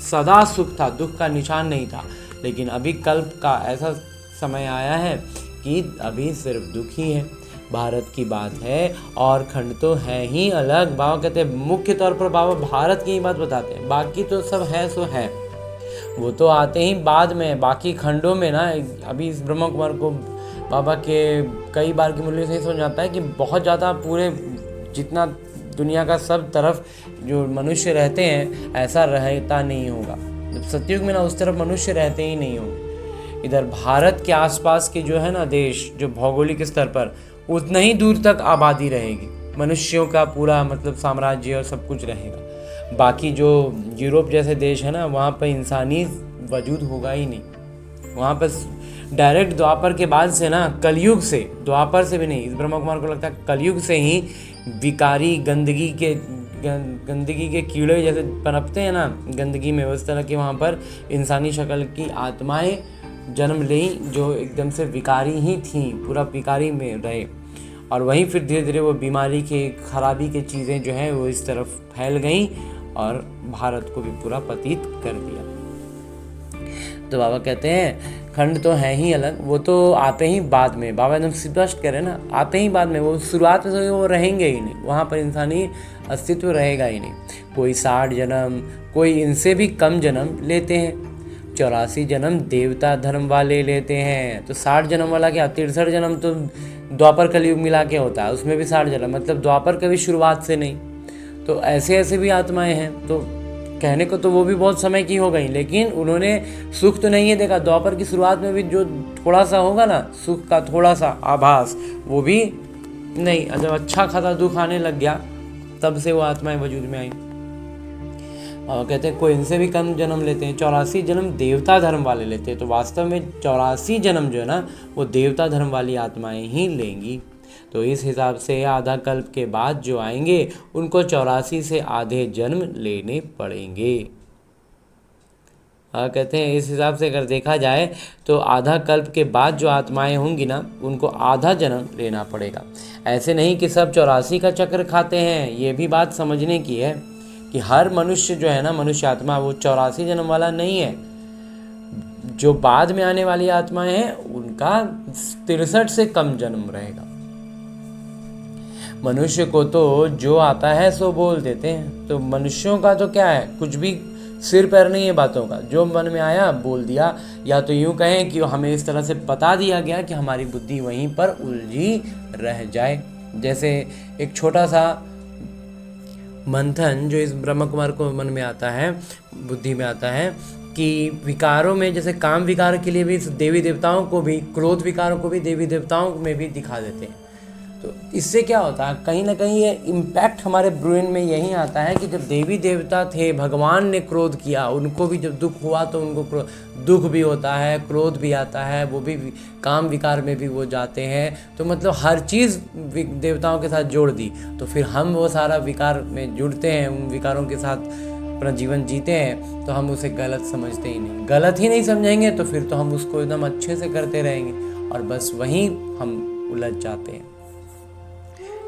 सदा सुख था, दुख का निशान नहीं था, लेकिन अभी कल्प का ऐसा समय आया है कि अभी सिर्फ दुख ही है। भारत की बात है और खंड तो है ही अलग। बाबा कहते हैं मुख्य तौर पर बाबा भारत की ही बात बताते हैं, बाकी तो सब है सो है, वो तो आते ही बाद में। बाकी खंडों में ना अभी इस ब्रह्मा कुमार को बाबा के कई बार की मूल्य से ही समझ आता है कि बहुत ज़्यादा पूरे जितना दुनिया का सब तरफ जो मनुष्य रहते हैं ऐसा रहता नहीं होगा। जब सतयुग में ना उस तरफ मनुष्य रहते ही नहीं होंगे। इधर भारत के आसपास के जो है ना देश, जो भौगोलिक स्तर पर उतना ही दूर तक आबादी रहेगी, मनुष्यों का पूरा मतलब साम्राज्य और सब कुछ रहेगा। बाकी जो यूरोप जैसे देश है ना वहाँ पर इंसानी वजूद होगा ही नहीं। वहाँ पर डायरेक्ट द्वापर के बाद से ना कलयुग से, द्वापर से भी नहीं, इस ब्रह्मा कुमार को लगता है कलयुग से ही विकारी गंदगी के कीड़े जैसे पनपते हैं ना गंदगी में, उस तरह की वहाँ पर इंसानी शक्ल की आत्माएं जन्म लें जो एकदम से विकारी ही थी, पूरा विकारी में रहे। और वहीं फिर धीरे धीरे वो बीमारी के खराबी के चीज़ें जो हैं वो इस तरफ फैल गईं और भारत को भी पूरा पतित कर दिया। तो बाबा कहते हैं खंड तो है ही अलग, वो तो आते ही बाद में। बाबा एकदम स्पष्ट करें ना, आते ही बाद में, वो शुरुआत में वो रहेंगे ही नहीं, वहाँ पर इंसानी अस्तित्व रहेगा ही नहीं। कोई 60 जन्म, कोई इनसे भी कम जन्म लेते हैं, 84 जन्म देवता धर्म वाले लेते हैं। तो 60 जन्म वाला क्या, 63 जन्म तो द्वापर कलयुग मिला के होता है, उसमें भी 60 जन्म, मतलब द्वापर कभी शुरुआत से नहीं। तो ऐसे ऐसे भी आत्माएं हैं। तो कहने को तो वो भी बहुत समय की हो गई, लेकिन उन्होंने सुख तो नहीं है देखा। द्वापर की शुरुआत में भी जो थोड़ा सा होगा ना सुख का थोड़ा सा आभास, वो भी नहीं। जब अच्छा खासा दुख आने लग गया तब से वो आत्माएं वजूद में आई। और कहते हैं कोई इनसे भी कम जन्म लेते हैं, 84 जन्म देवता धर्म वाले लेते हैं। तो वास्तव में 84 जन्म जो है ना वो देवता धर्म वाली आत्माएं ही लेंगी। तो इस हिसाब से आधा कल्प के बाद जो आएंगे उनको 84 से आधे जन्म लेने पड़ेंगे। कहते हैं इस हिसाब से अगर देखा जाए तो आधा कल्प के बाद जो आत्माएं होंगी ना उनको आधा जन्म लेना पड़ेगा। ऐसे नहीं कि सब 84 का चक्र खाते हैं, ये भी बात समझने की है कि हर मनुष्य जो है ना, मनुष्य आत्मा, वो 84 जन्म वाला नहीं है। जो बाद में आने वाली आत्माएं हैं उनका 63 से कम जन्म रहेगा। मनुष्य को तो जो आता है सो बोल देते हैं। तो मनुष्यों का तो क्या है, कुछ भी सिर पैर नहीं है बातों का, जो मन में आया बोल दिया, या तो यूँ कहें कि हमें इस तरह से बता दिया गया कि हमारी बुद्धि वहीं पर उलझी रह जाए। जैसे एक छोटा सा मंथन जो इस ब्रह्म कुमार को मन में आता है, बुद्धि में आता है, कि विकारों में जैसे काम विकार के लिए भी देवी देवताओं को भी, क्रोध विकारों को भी देवी देवताओं में भी दिखा देते हैं। तो इससे क्या होता है, कहीं ना कहीं ये इम्पैक्ट हमारे ब्रेन में यही आता है कि जब देवी देवता थे, भगवान ने क्रोध किया, उनको भी जब दुख हुआ तो उनको दुख भी होता है, क्रोध भी आता है, वो भी काम विकार में भी वो जाते हैं। तो मतलब हर चीज़ देवताओं के साथ जोड़ दी, तो फिर हम वो सारा विकार में जुड़ते हैं, उन विकारों के साथ अपना जीवन जीते हैं, तो हम उसे गलत समझते ही नहीं। गलत ही नहीं समझेंगे तो फिर तो हम उसको एकदम अच्छे से करते रहेंगे और बस वहीं हम उलझ जाते हैं।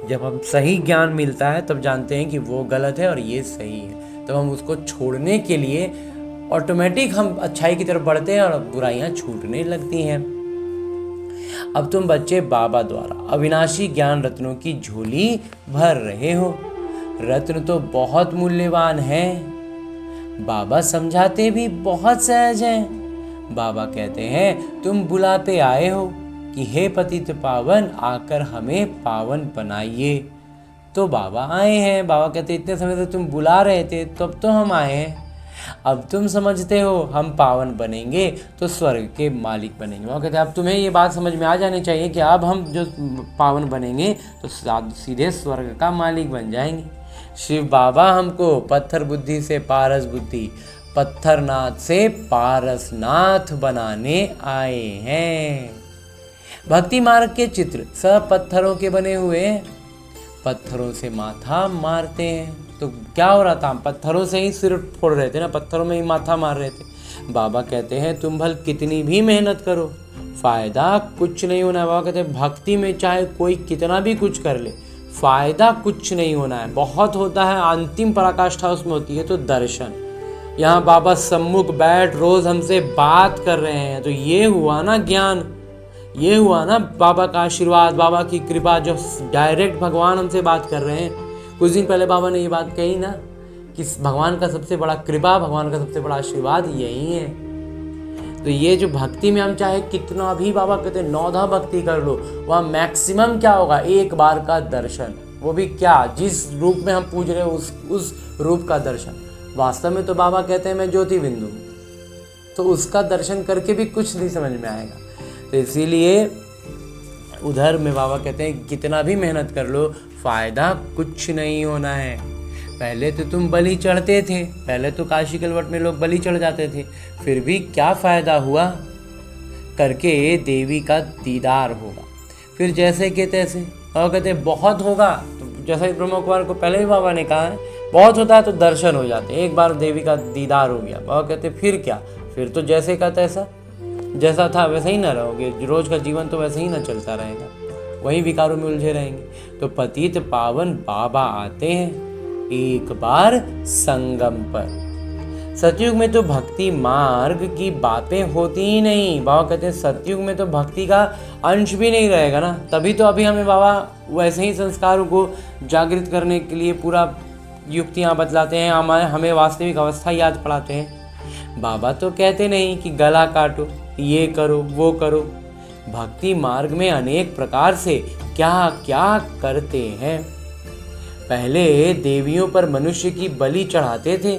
जब हम सही ज्ञान मिलता है तब जानते हैं कि वो गलत है और ये सही है, तब हम उसको छोड़ने के लिए ऑटोमेटिक हम अच्छाई की तरफ बढ़ते हैं और बुराइयां छूटने लगती हैं। अब तुम बच्चे बाबा द्वारा अविनाशी ज्ञान रत्नों की झोली भर रहे हो। रत्न तो बहुत मूल्यवान है, बाबा समझाते भी बहुत सहज हैं। बाबा कहते हैं तुम बुलाते आए हो कि हे पतित पावन, आकर हमें पावन बनाइए। तो बाबा आए हैं। बाबा कहते इतने समय से तुम बुला रहे थे, तब तो हम आए हैं। अब तुम समझते हो हम पावन बनेंगे तो स्वर्ग के मालिक बनेंगे। बाबा कहते अब तुम्हें ये बात समझ में आ जानी चाहिए कि अब हम जो पावन बनेंगे तो सीधे स्वर्ग का मालिक बन जाएंगे। शिव बाबा हमको पत्थर बुद्धि से पारस बुद्धि, पत्थरनाथ से पारसनाथ बनाने आए हैं। भक्ति मार्ग के चित्र सब पत्थरों के बने हुए, पत्थरों से माथा मारते हैं। तो क्या हो रहा था, हम पत्थरों से ही सिर फोड़ रहे थे ना, पत्थरों में ही माथा मार रहे थे। बाबा कहते हैं तुम भल कितनी भी मेहनत करो, फायदा कुछ नहीं होना है। बाबा कहते हैं भक्ति में चाहे कोई कितना भी कुछ कर ले, फायदा कुछ नहीं होना है। बहुत होता है, अंतिम पराकाष्ठा उसमें होती है तो दर्शन। यहाँ बाबा सम्मुख बैठ रोज हमसे बात कर रहे हैं, तो ये हुआ ना ज्ञान, ये हुआ ना बाबा का आशीर्वाद, बाबा की कृपा, जो डायरेक्ट भगवान हमसे बात कर रहे हैं। कुछ दिन पहले बाबा ने ये बात कही ना कि भगवान का सबसे बड़ा कृपा, भगवान का सबसे बड़ा आशीर्वाद यही है। तो ये जो भक्ति में हम चाहे कितना भी, बाबा कहते हैं 9 भक्ति कर लो, वहाँ मैक्सिमम क्या होगा, एक बार का दर्शन। वो भी क्या, जिस रूप में हम पूज रहे हो उस रूप का दर्शन। वास्तव में तो बाबा कहते हैं मैं ज्योति बिंदु, तो उसका दर्शन करके भी कुछ नहीं समझ में आएगा। तो इसीलिए उधर में बाबा कहते हैं कितना भी मेहनत कर लो, फायदा कुछ नहीं होना है। पहले तो तुम बलि चढ़ते थे, पहले तो काशी कलवट में लोग बलि चढ़ जाते थे, फिर भी क्या फ़ायदा हुआ, करके देवी का दीदार होगा। फिर जैसे के तैसे, बाबा कहते बहुत होगा तो जैसा ब्रह्म कुमार को पहले भी बाबा ने कहा है, बहुत होता है तो दर्शन हो जाते हैं, एक बार देवी का दीदार हो गया। बाबा कहते फिर क्या, फिर तो जैसे का तैसा, जैसा था वैसे ही ना रहोगे, रोज का जीवन तो वैसे ही ना चलता रहेगा, वही विकारों में उलझे रहेंगे। तो पतित पावन बाबा आते हैं एक बार संगम पर। सतयुग में तो भक्ति मार्ग की बातें होती ही नहीं। बाबा कहते हैं सतयुग में तो भक्ति का अंश भी नहीं रहेगा ना, तभी तो अभी हमें बाबा वैसे ही संस्कारों को जागृत करने के लिए पूरा युक्तियाँ बतलाते हैं, हमें वास्तविक अवस्था याद पड़ाते हैं। बाबा तो कहते नहीं कि गला काटो, ये करो, वो करो। भक्ति मार्ग में अनेक प्रकार से क्या क्या करते हैं। पहले देवियों पर मनुष्य की बलि चढ़ाते थे।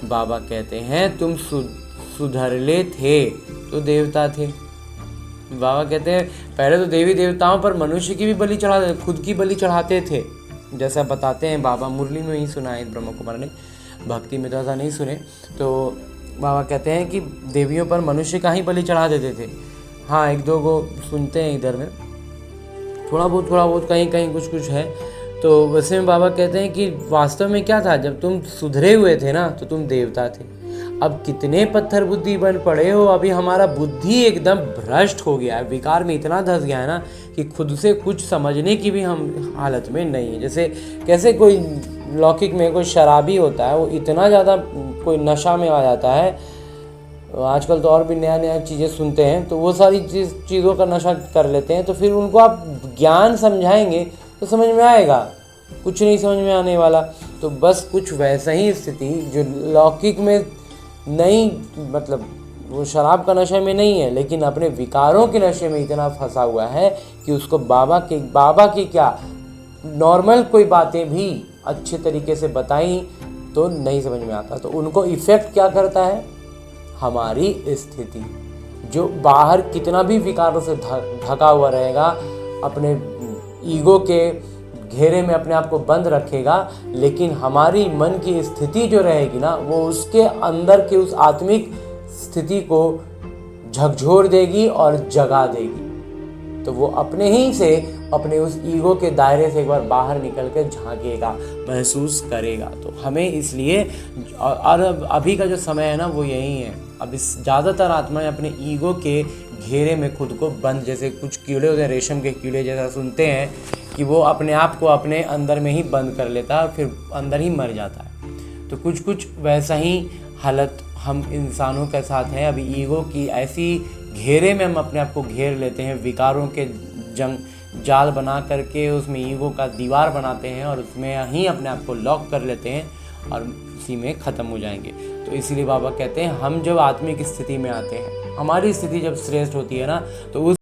बाबा कहते हैं तुम सुधरले थे तो देवता थे। बाबा कहते हैं पहले तो देवी देवताओं पर मनुष्य की भी बलि चढ़ाते, खुद की बलि चढ़ाते थे, जैसा बताते हैं बाबा। मुरली में ही सुना है ब्रह्म कुमार ने, भक्ति में तो ऐसा नहीं सुने। तो बाबा कहते हैं कि देवियों पर मनुष्य का ही बलि चढ़ा देते थे। हाँ, एक दो को सुनते हैं इधर में, थोड़ा बहुत कहीं कहीं कुछ है। तो वैसे में बाबा कहते हैं कि वास्तव में क्या था, जब तुम सुधरे हुए थे ना तो तुम देवता थे। अब कितने पत्थर बुद्धि बन पड़े हो, अभी हमारा बुद्धि एकदम भ्रष्ट हो गया है, विकार में इतना धंस गया है ना कि खुद से कुछ समझने की भी हम हालत में नहीं है। जैसे कैसे कोई लौकिक में कोई शराबी होता है, वो इतना ज़्यादा कोई नशा में आ जाता है, आजकल तो और भी नया चीज़ें सुनते हैं, तो वो सारी चीज़ों का नशा कर लेते हैं। तो फिर उनको आप ज्ञान समझाएंगे तो समझ में आएगा, कुछ नहीं समझ में आने वाला। तो बस कुछ वैसा ही स्थिति जो लौकिक में नहीं, मतलब वो शराब का नशे में नहीं है, लेकिन अपने विकारों के नशे में इतना फंसा हुआ है कि उसको बाबा की क्या नॉर्मल कोई बातें भी अच्छे तरीके से बताई तो नहीं समझ में आता। तो उनको इफ़ेक्ट क्या करता है, हमारी स्थिति। जो बाहर कितना भी विकारों से ढका हुआ रहेगा, अपने ईगो के घेरे में अपने आप को बंद रखेगा, लेकिन हमारी मन की स्थिति जो रहेगी ना, वो उसके अंदर की उस आत्मिक स्थिति को झकझोर देगी और जगा देगी। तो वो अपने ही से अपने उस ईगो के दायरे से एक बार बाहर निकल के झांकेगा, महसूस करेगा। तो हमें इसलिए, और अभी का जो समय है ना वो यही है। अब इस ज़्यादातर आत्माएं अपने ईगो के घेरे में खुद को बंद, जैसे कुछ कीड़े होते हैं, रेशम के कीड़े जैसा सुनते हैं कि वो अपने आप को अपने अंदर में ही बंद कर लेता है और फिर अंदर ही मर जाता है। तो कुछ वैसा ही हालत हम इंसानों के साथ है। अभी ईगो की ऐसी घेरे में हम अपने आप को घेर लेते हैं, विकारों के जाल बना करके उसमें ईगो का दीवार बनाते हैं और उसमें ही अपने आप को लॉक कर लेते हैं और उसी में ख़त्म हो जाएंगे। तो इसीलिए बाबा कहते हैं हम जब आत्मिक स्थिति में आते हैं, हमारी स्थिति जब श्रेष्ठ होती है ना, तो उस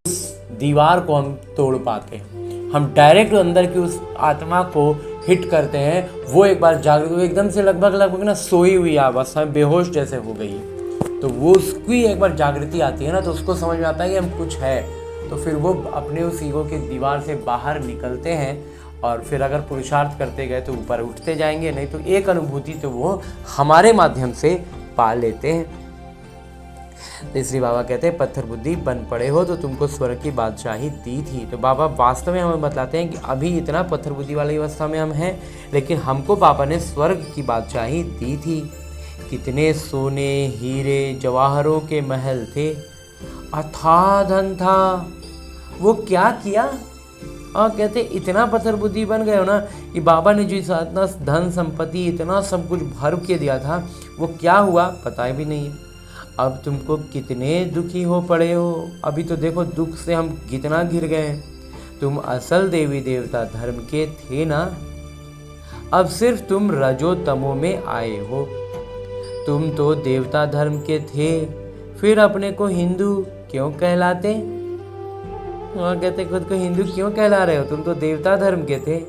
दीवार को हम तोड़ पाते हैं। हम डायरेक्ट अंदर की उस आत्मा को हिट करते हैं, वो एक बार जागृत हो, एकदम से लगभग ना सोई हुई अवस्था में बेहोश जैसे हो गई है। तो वो उसकी एक बार जागृति आती है ना, तो उसको समझ में आता है कि हम कुछ है। तो फिर वो अपने उस ईगो की दीवार से बाहर निकलते हैं और फिर अगर पुरुषार्थ करते गए तो ऊपर उठते जाएंगे, नहीं तो एक अनुभूति तो वो हमारे माध्यम से पा लेते हैं। तो इसलिए बाबा कहते हैं पत्थर बुद्धि बन पड़े हो तो तुमको स्वर्ग की बादशाही दी थी। तो बाबा वास्तव में हमें बताते हैं कि अभी इतना पत्थर बुद्धि वाली अवस्था में हम हैं, लेकिन हमको बाबा ने स्वर्ग की बादशाही दी थी। कितने सोने हीरे जवाहरों के महल थे, अथाह धन था। वो क्या किया, और कहते इतना पत्थर बुद्धि बन गए हो ना कि बाबा ने जो इतना धन संपत्ति इतना सब कुछ भर के दिया था, वो क्या हुआ पता भी नहीं है। अब तुमको कितने दुखी हो पड़े हो, अभी तो देखो दुख से हम कितना घिर गए। तुम असल देवी देवता धर्म के थे ना, अब सिर्फ तुम रजो तमो में आए हो। तुम तो देवता धर्म के थे, फिर अपने को हिंदू क्यों कहलाते? और कहते खुद को हिंदू क्यों कहला रहे हो, तुम तो देवता धर्म के थे।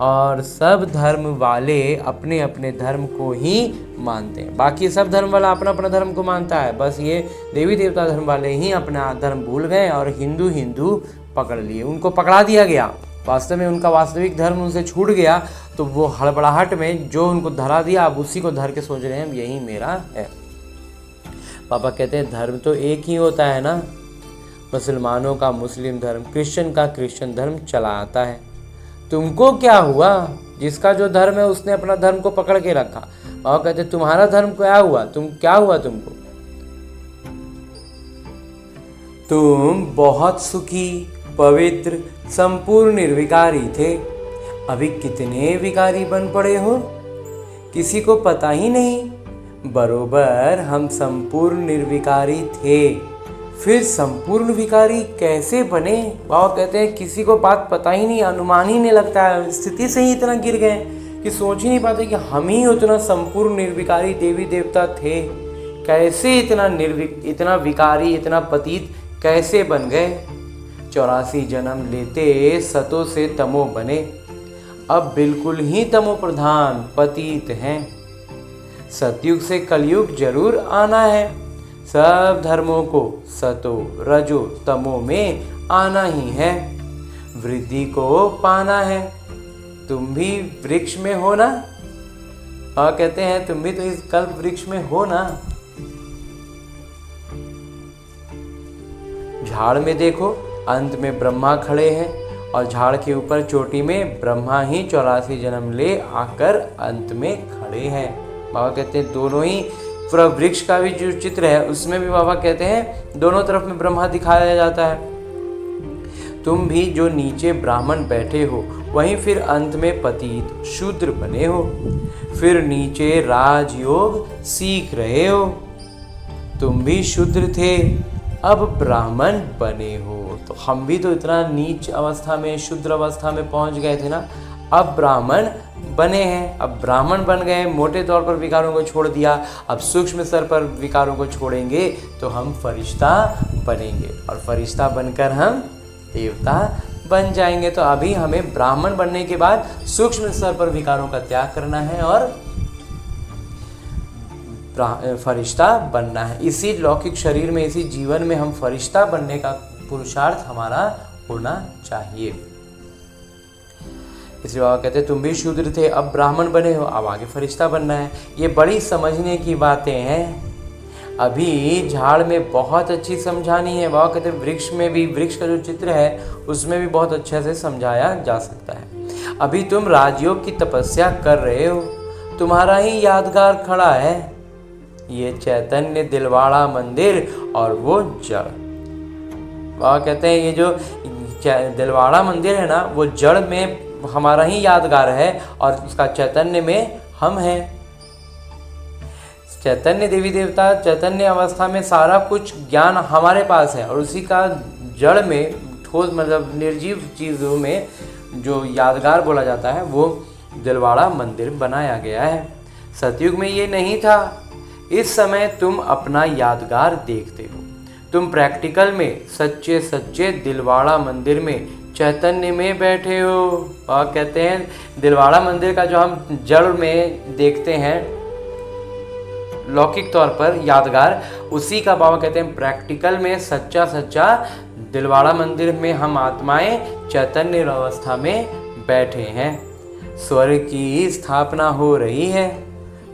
और सब धर्म वाले अपने अपने धर्म को ही मानते हैं, बाकी सब धर्म वाला अपना अपना धर्म को मानता है। बस ये देवी देवता धर्म वाले ही अपना धर्म भूल गए और हिंदू हिंदू पकड़ लिए, उनको पकड़ा दिया गया। वास्तव में उनका वास्तविक धर्म उनसे छूट गया, तो वो हड़बड़ाहट में जो उनको धरा दिया अब उसी को धर के सोच रहे हैं यही मेरा है। पापा कहते हैं धर्म तो एक ही होता है ना, मुसलमानों का मुस्लिम धर्म, क्रिश्चियन का क्रिश्चियन धर्म चला आता है। तुमको क्या हुआ, जिसका जो धर्म है उसने अपना धर्म को पकड़ के रखा। और कहते तुम्हारा धर्म क्या हुआ, तुम क्या हुआ तुमको? तुम बहुत सुखी पवित्र संपूर्ण निर्विकारी थे, अभी कितने विकारी बन पड़े हो, किसी को पता ही नहीं। बरोबर हम संपूर्ण निर्विकारी थे, फिर संपूर्ण विकारी कैसे बने? बाबा कहते हैं किसी को बात पता ही नहीं, अनुमान ही नहीं लगता है, स्थिति से ही इतना गिर गए कि सोच ही नहीं पाते कि हम ही उतना संपूर्ण निर्विकारी देवी देवता थे, कैसे इतना विकारी इतना पतित कैसे बन गए? 84 जन्म लेते सतो से तमो बने, अब बिल्कुल ही तमो प्रधान पतित हैं। सतयुग से कलयुग जरूर आना है, सब धर्मों को सतो रजो तमो में आना ही है, वृद्धि को पाना है। तुम भी वृक्ष में हो ना, और कहते हैं तुम भी तो इस कल्प वृक्ष में हो ना। झाड़ में देखो अंत में ब्रह्मा खड़े हैं, और झाड़ के ऊपर चोटी में ब्रह्मा ही 84 जन्म ले आकर अंत में खड़े हैं। बाबा कहते हैं दोनों ही पूरा वृक्ष का भी जो चित्र है उसमें भी बाबा कहते हैं दोनों तरफ में ब्रह्मा दिखाया जाता है। तुम भी जो नीचे ब्राह्मण बैठे हो वहीं फिर अंत में पतित शूद्र बने हो, फिर नीचे राजयोग सीख रहे हो। तुम भी शूद्र थे, अब ब्राह्मण बने हो। तो हम भी तो इतना नीच अवस्था में शूद्र अवस्था में पहुंच गए थे ना, अब ब्राह्मण बने हैं, अब ब्राह्मण बन गए, मोटे तौर पर विकारों को छोड़ दिया, अब सूक्ष्म स्तर पर विकारों को छोड़ेंगे तो हम फरिश्ता बनेंगे और फरिश्ता बनकर हम देवता बन जाएंगे। तो अभी हमें ब्राह्मण बनने के बाद सूक्ष्म स्तर पर विकारों का त्याग करना है और फरिश्ता बनना है। इसी लौकिक शरीर में, इसी जीवन में हम फरिश्ता बनने का पुरुषार्थ हमारा होना चाहिए। इसलिए बाबा कहते हैं तुम भी शूद्र थे, अब ब्राह्मण बने हो, अब आगे फरिश्ता बनना है। ये बड़ी समझने की बातें हैं। अभी झाड़ में बहुत अच्छी समझानी है। बाबा कहते हैं वृक्ष में भी, वृक्ष का जो चित्र है उसमें भी बहुत अच्छे से समझाया जा सकता है। अभी तुम राजयोग की तपस्या कर रहे हो, तुम्हारा ही यादगार खड़ा है, ये चैतन्य दिलवाड़ा मंदिर और वो जड़। बाबा कहते हैं ये जो दिलवाड़ा मंदिर है ना, वो जड़ में हमारा ही यादगार है और उसका चैतन्य में हम हैं। चैतन्य देवी देवता, चैतन्य अवस्था में सारा कुछ ज्ञान हमारे पास है और उसी का जड़ में, ठोस मतलब निर्जीव चीज़ों में जो यादगार बोला जाता है वो दिलवाड़ा मंदिर बनाया गया है। सतयुग में ये नहीं था। इस समय तुम अपना यादगार देखते हो, तुम प्रैक्टिकल में सच्चे सच्चे दिलवाड़ा मंदिर में चैतन्य में बैठे हो। और कहते हैं दिलवाड़ा मंदिर का जो हम जड़ में देखते हैं लौकिक तौर पर यादगार, उसी का बाबा कहते हैं प्रैक्टिकल में सच्चा सच्चा दिलवाड़ा मंदिर में हम आत्माएं चैतन्य अवस्था में बैठे हैं। स्वर्ग की स्थापना हो रही है,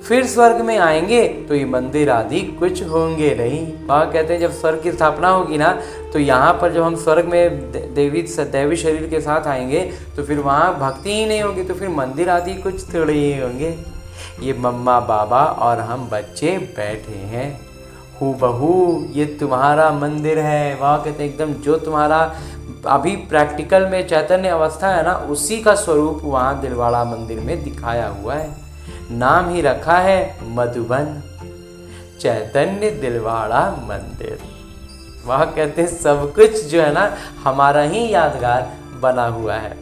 फिर स्वर्ग में आएंगे तो ये मंदिर आदि कुछ होंगे नहीं। बाबा कहते हैं जब स्वर्ग की स्थापना होगी ना, तो यहाँ पर जब हम स्वर्ग में दैवी शरीर के साथ आएंगे तो फिर वहाँ भक्ति ही नहीं होगी, तो फिर मंदिर आदि कुछ थोड़े ही होंगे। ये मम्मा बाबा और हम बच्चे बैठे हैं, हूबहू ये तुम्हारा मंदिर है। बाबा कहते हैं एकदम जो तुम्हारा अभी प्रैक्टिकल में चैतन्य अवस्था है ना, उसी का स्वरूप वहाँ दिलवाड़ा मंदिर में दिखाया हुआ है। नाम ही रखा है मधुबन, चैतन्य दिलवाड़ा मंदिर। वह कहते हैं सब कुछ जो है ना हमारा ही यादगार बना हुआ है।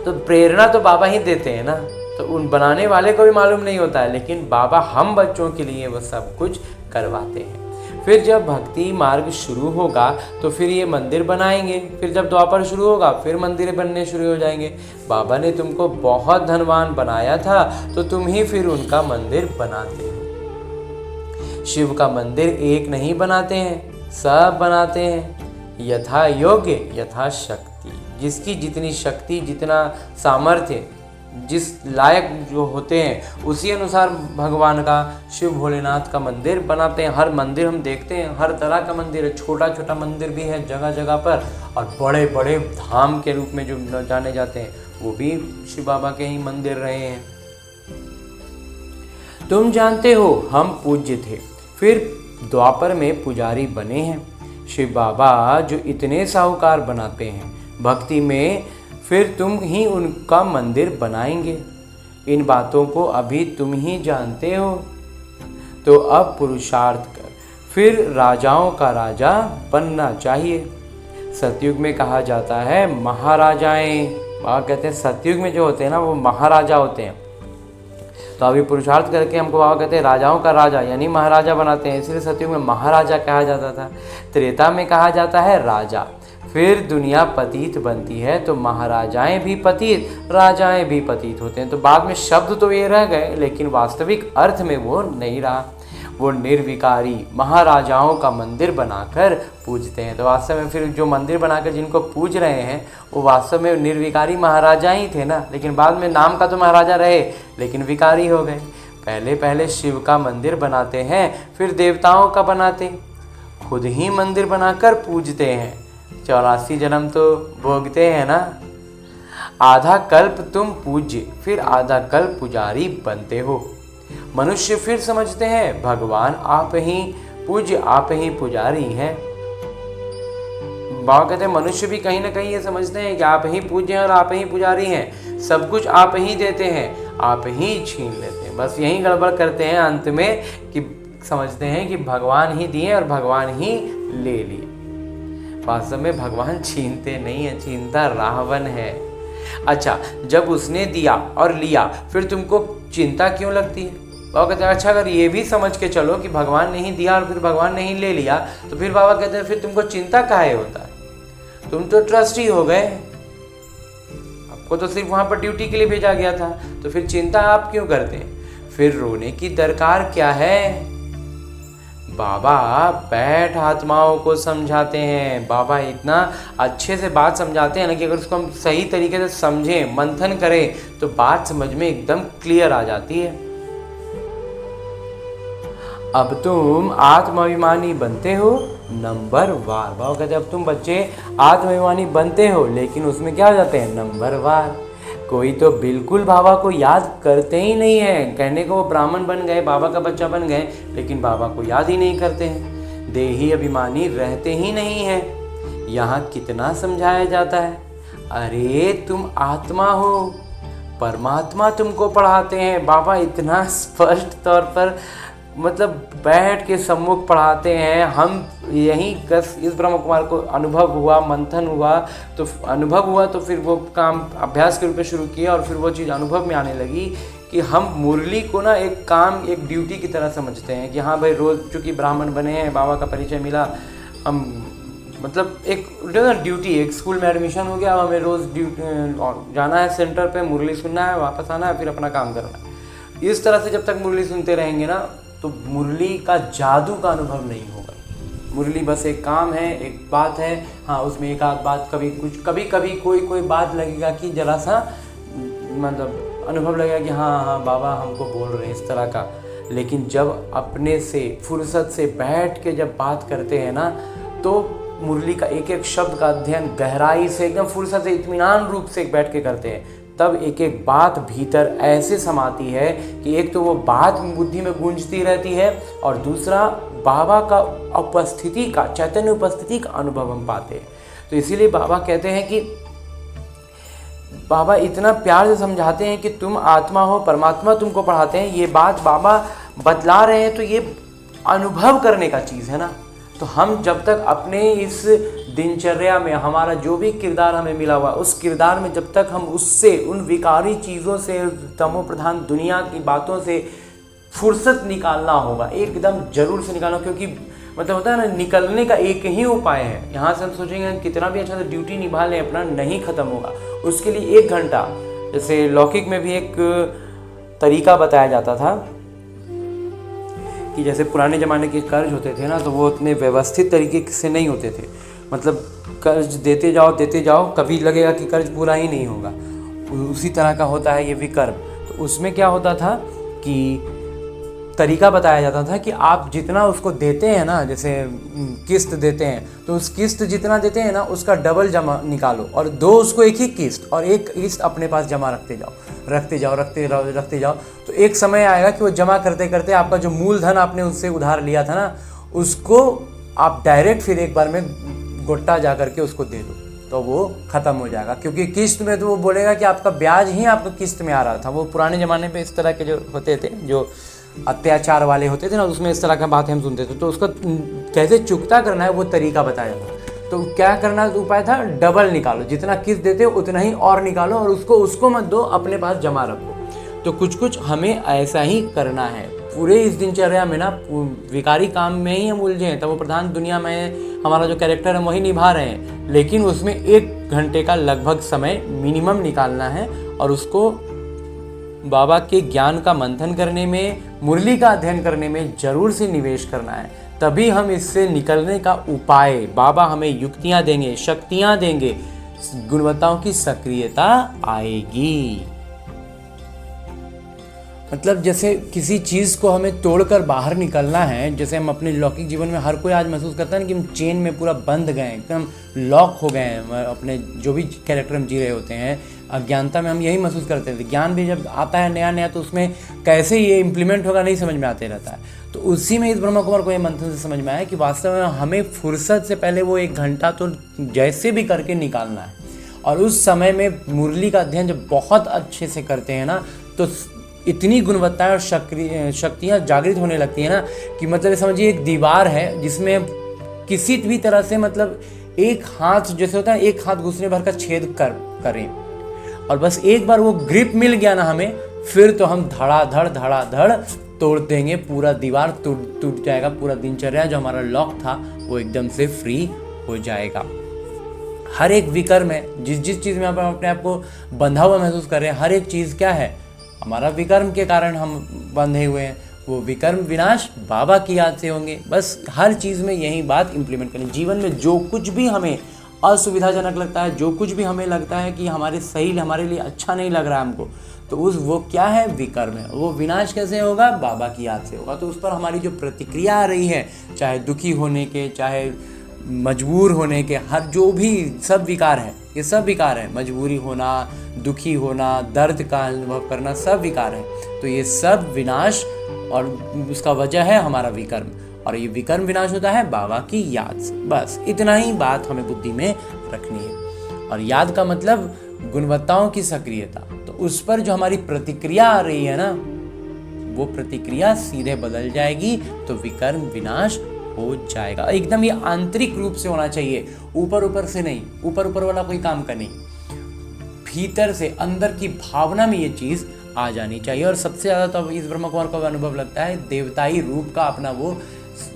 तो प्रेरणा तो बाबा ही देते हैं ना, तो उन बनाने वाले को भी मालूम नहीं होता है, लेकिन बाबा हम बच्चों के लिए वो सब कुछ करवाते हैं। फिर जब भक्ति मार्ग शुरू होगा तो फिर ये मंदिर बनाएंगे, फिर जब द्वापर शुरू होगा फिर मंदिर बनने शुरू हो जाएंगे। बाबा ने तुमको बहुत धनवान बनाया था तो तुम ही फिर उनका मंदिर बनाते हो। शिव का मंदिर एक नहीं बनाते हैं, सब बनाते हैं, यथा योग्य यथा शक्ति। जिसकी जितनी शक्ति, जितना सामर्थ्य, जिस लायक जो होते हैं उसी अनुसार भगवान का, शिव भोलेनाथ का मंदिर बनाते हैं। हर मंदिर हम देखते हैं, हर तरह का मंदिर है, छोटा छोटा मंदिर भी है जगह जगह पर, और बड़े बड़े धाम के रूप में जो जाने जाते हैं वो भी शिव बाबा के ही मंदिर रहे हैं। तुम जानते हो हम पूज्य थे, फिर द्वापर में पुजारी बने हैं। शिव बाबा जो इतने साहूकार बनाते हैं भक्ति में, फिर तुम ही उनका मंदिर बनाएंगे। इन बातों को अभी तुम ही जानते हो, तो अब पुरुषार्थ कर, फिर राजाओं का राजा बनना चाहिए। सतयुग में कहा जाता है महाराजाएं। बाबा कहते हैं सतयुग में जो होते हैं ना वो महाराजा होते हैं। तो अभी पुरुषार्थ करके हमको बाबा कहते हैं राजाओं का राजा यानी महाराजा बनाते हैं, इसलिए सतयुग में महाराजा कहा जाता था। त्रेता में कहा जाता है राजा। फिर दुनिया पतित बनती है तो महाराजाएं भी पतित, राजाएं भी पतित होते हैं। तो बाद में शब्द तो ये रह गए, लेकिन वास्तविक अर्थ में वो नहीं रहा। वो निर्विकारी महाराजाओं का मंदिर बनाकर पूजते हैं। तो वास्तव में फिर जो मंदिर बनाकर जिनको पूज रहे हैं वो वास्तव में निर्विकारी महाराजा ही थे ना, लेकिन बाद में नाम का तो महाराजा रहे लेकिन विकारी हो गए। पहले पहले शिव का मंदिर बनाते हैं, फिर देवताओं का बनाते, खुद ही मंदिर बनाकर पूजते हैं। 84 जन्म तो भोगते हैं ना। आधा कल्प तुम पूज्य, फिर आधा कल्प पुजारी बनते हो। मनुष्य फिर समझते हैं भगवान आप ही पूज्य, आप ही पुजारी हैं। बाबा कहते हैं मनुष्य भी कहीं ना कहीं ये समझते हैं कि आप ही पूज्य हैं और आप ही पुजारी हैं, सब कुछ आप ही देते हैं, आप ही छीन लेते हैं। बस यही गड़बड़ करते हैं अंत में कि समझते हैं कि भगवान ही दिए और भगवान ही ले लिए। वास्तव में भगवान छीनते नहीं है, छीनता रावण है। अच्छा, जब उसने दिया और लिया फिर तुमको चिंता क्यों लगती है? बाबा कहते हैं अच्छा अगर ये भी समझ के चलो कि भगवान ने ही दिया और फिर भगवान ने ही ले लिया, तो फिर बाबा कहते हैं फिर तुमको चिंता काहे होता है? तुम तो ट्रस्टी हो गए, आपको तो सिर्फ वहां पर ड्यूटी के लिए भेजा गया था, तो फिर चिंता आप क्यों करते हैं? फिर रोने की दरकार क्या है? बाबा बैठ आत्माओं को समझाते हैं। बाबा इतना अच्छे से बात समझाते हैं ना कि अगर उसको हम सही तरीके से समझें, मंथन करें, तो बात समझ में एकदम क्लियर आ जाती है। अब तुम आत्माभिमानी बनते हो नंबर वार। बाबा कहते हैं अब तुम बच्चे आत्माभिमानी बनते हो, लेकिन उसमें क्या हो जाते हैं? नंबर वार। कोई तो बिल्कुल बाबा को याद करते ही नहीं है। कहने को वो ब्राह्मण बन गए, बाबा का बच्चा बन गए, लेकिन बाबा को याद ही नहीं करते हैं। देही अभिमानी रहते ही नहीं हैं। यहाँ कितना समझाया जाता है, अरे तुम आत्मा हो, परमात्मा तुमको पढ़ाते हैं। बाबा इतना स्पष्ट तौर पर मतलब बैठ के सम्मुख पढ़ाते हैं। हम यहीं इस ब्रह्म कुमार को अनुभव हुआ, मंथन हुआ, तो फिर वो काम अभ्यास के रूप में शुरू किया और फिर वो चीज़ अनुभव में आने लगी कि हम मुरली को ना एक काम, एक ड्यूटी की तरह समझते हैं कि हाँ भाई रोज़ चूँकि ब्राह्मण बने हैं, बाबा का परिचय मिला, हम मतलब एक ड्यूटी, एक स्कूल में एडमिशन हो गया, अब हमें रोज़ जाना है सेंटर पे, मुरली सुनना है, वापस आना है, फिर अपना काम करना है। इस तरह से जब तक मुरली सुनते रहेंगे ना, तो मुरली का जादू का अनुभव नहीं होगा। मुरली बस एक काम है, एक बात है, हाँ उसमें एक आध बात कभी कभी कोई बात लगेगा कि जरा सा मतलब अनुभव लगेगा कि हाँ बाबा हमको बोल रहे हैं इस तरह का। लेकिन जब अपने से फुर्सत से बैठ के जब बात करते हैं ना, तो मुरली का एक एक शब्द का अध्ययन गहराई से एकदम फुर्सत से इत्मीनान रूप से बैठ के करते हैं, तब एक एक बात भीतर ऐसे समाती है कि एक तो वो बात बुद्धि में गूंजती रहती है, और दूसरा बाबा का उपस्थिति का, चैतन्य उपस्थिति का अनुभव हम पाते हैं। तो इसीलिए बाबा कहते हैं कि बाबा इतना प्यार से समझाते हैं कि तुम आत्मा हो, परमात्मा तुमको पढ़ाते हैं। ये बात बाबा बतला रहे हैं तो ये अनुभव करने का चीज़ है ना। तो हम जब तक अपने इस दिनचर्या में हमारा जो भी किरदार हमें मिला हुआ, उस किरदार में जब तक हम उससे, उन विकारी चीज़ों से, तमो प्रधान दुनिया की बातों से फुर्सत निकालना होगा, एकदम जरूर से निकालना। क्योंकि मतलब होता है ना, निकलने का एक ही उपाय है। यहाँ से हम सोचेंगे कितना भी अच्छा से ड्यूटी निभा लें, अपना नहीं ख़त्म होगा। उसके लिए 1 घंटा, जैसे लौकिक में भी एक तरीका बताया जाता था कि जैसे पुराने ज़माने के कर्ज होते थे ना, तो वो उतने व्यवस्थित तरीके से नहीं होते थे। मतलब कर्ज देते जाओ, कभी लगेगा कि कर्ज पूरा ही नहीं होगा। उसी तरह का होता है ये विकर्म। तो उसमें क्या होता था कि तरीका बताया जाता था कि आप जितना उसको देते हैं ना, जैसे किस्त देते हैं, तो उस किस्त जितना देते हैं ना, उसका डबल जमा निकालो, और 2 उसको एक ही किस्त, और एक किस्त अपने पास जमा रखते जाओ। तो एक समय आएगा कि वो जमा करते करते आपका जो मूलधन आपने उससे उधार लिया था ना, उसको आप डायरेक्ट फिर एक बार में गोटा जा करके उसको दे दो, तो वो ख़त्म हो जाएगा। क्योंकि किस्त में तो वो बोलेगा कि आपका ब्याज ही आपका किस्त में आ रहा था। वो पुराने ज़माने पे इस तरह के जो होते थे, जो अत्याचार वाले होते थे ना, उसमें इस तरह का बात हम सुनते थे। तो उसको कैसे चुकता करना है वो तरीका बताया था। तो क्या करना उपाय था, डबल निकालो, जितना किस्त देते हो उतना ही और निकालो, और उसको मत दो, अपने पास जमा रखो। तो कुछ हमें ऐसा ही करना है। पूरे इस दिनचर्या में ना विकारी काम में ही हम उलझे हैं, तब वो प्रधान दुनिया में हमारा जो कैरेक्टर है वही निभा रहे हैं, लेकिन उसमें 1 घंटे का लगभग समय मिनिमम निकालना है, और उसको बाबा के ज्ञान का मंथन करने में, मुरली का अध्ययन करने में जरूर से निवेश करना है। तभी हम इससे निकलने का उपाय, बाबा हमें युक्तियां देंगे, शक्तियां देंगे, गुणवत्ताओं की सक्रियता आएगी। मतलब जैसे किसी चीज़ को हमें तोड़कर बाहर निकलना है, जैसे हम अपने लौकिक जीवन में हर कोई आज महसूस करता है ना कि हम चेन में पूरा बंध गए, एकदम लॉक हो गए हैं अपने जो भी कैरेक्टर हम जी रहे होते हैं। अज्ञानता में हम यही महसूस करते थे। ज्ञान भी जब आता है नया नया, तो उसमें कैसे ये इम्प्लीमेंट होगा नहीं समझ में आते रहता है। तो उसी में इस ब्रह्म कुमार को ये मंथन से समझ में आया कि वास्तव में हमें फुर्सत से पहले वो 1 घंटा तो जैसे भी करके निकालना है। और उस समय में मुरली का अध्ययन जब बहुत अच्छे से करते हैं ना, तो इतनी गुणवत्ताएं और शक्तियाँ जागृत होने लगती हैं ना कि मतलब समझिए एक दीवार है जिसमें किसी भी तरह से मतलब एक हाथ, जैसे होता है एक हाथ घुसने भर का छेद करें, और बस एक बार वो ग्रिप मिल गया ना हमें, फिर तो हम धड़ाधड़ तोड़ देंगे, पूरा दीवार टूट जाएगा, पूरा दिनचर्या जो हमारा लॉक था वो एकदम से फ्री हो जाएगा। हर एक विकर्म है, जिस चीज़ में आप अपने आप को बंधा हुआ महसूस कर रहे हैं, हर एक चीज़ क्या है, हमारा विकर्म के कारण हम बंधे हुए हैं। वो विकर्म विनाश बाबा की याद से होंगे। बस हर चीज़ में यही बात इंप्लीमेंट करनी। जीवन में जो कुछ भी हमें असुविधाजनक लगता है, जो कुछ भी हमें लगता है कि हमारे लिए अच्छा नहीं लग रहा है हमको, तो वो क्या है, विकर्म है। वो विनाश कैसे होगा, बाबा की याद से होगा। तो उस पर हमारी जो प्रतिक्रिया आ रही है, चाहे दुखी होने के, चाहे मजबूर होने के, हर जो भी सब विकार है, ये सब विकार है। मजबूरी होना, दुखी होना, दर्द का अनुभव करना, सब विकार है। तो ये सब विनाश, और उसका वजह है हमारा विकर्म, और ये विकर्म विनाश होता है बाबा की याद से। बस इतना ही बात हमें बुद्धि में रखनी है। और याद का मतलब गुणवत्ताओं की सक्रियता। तो उस पर जो हमारी प्रतिक्रिया आ रही है ना, वो प्रतिक्रिया सीधे बदल जाएगी, तो विकर्म विनाश हो जाएगा। एकदम ये आंतरिक रूप से होना चाहिए, ऊपर से नहीं, ऊपर वाला कोई काम का नहीं, भीतर से अंदर की भावना में ये चीज़ आ जानी चाहिए। और सबसे ज़्यादा तो इस ब्रह्म कुमार को अनुभव लगता है देवताई रूप का, अपना वो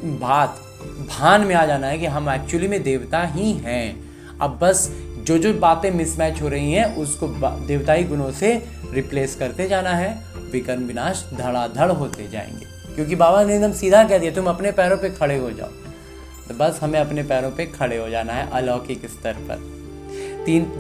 भान में आ जाना है कि हम एक्चुअली में देवता ही हैं। अब बस जो बातें मिसमैच हो रही हैं उसको देवताई गुणों से रिप्लेस करते जाना है, विकर्म विनाश धड़ाधड़ होते जाएंगे। क्योंकि बाबा ने एकदम सीधा कह दिया, तुम अपने पैरों पे खड़े हो जाओ। तो बस हमें अपने पैरों पे खड़े हो जाना है अलौकिक स्तर पर।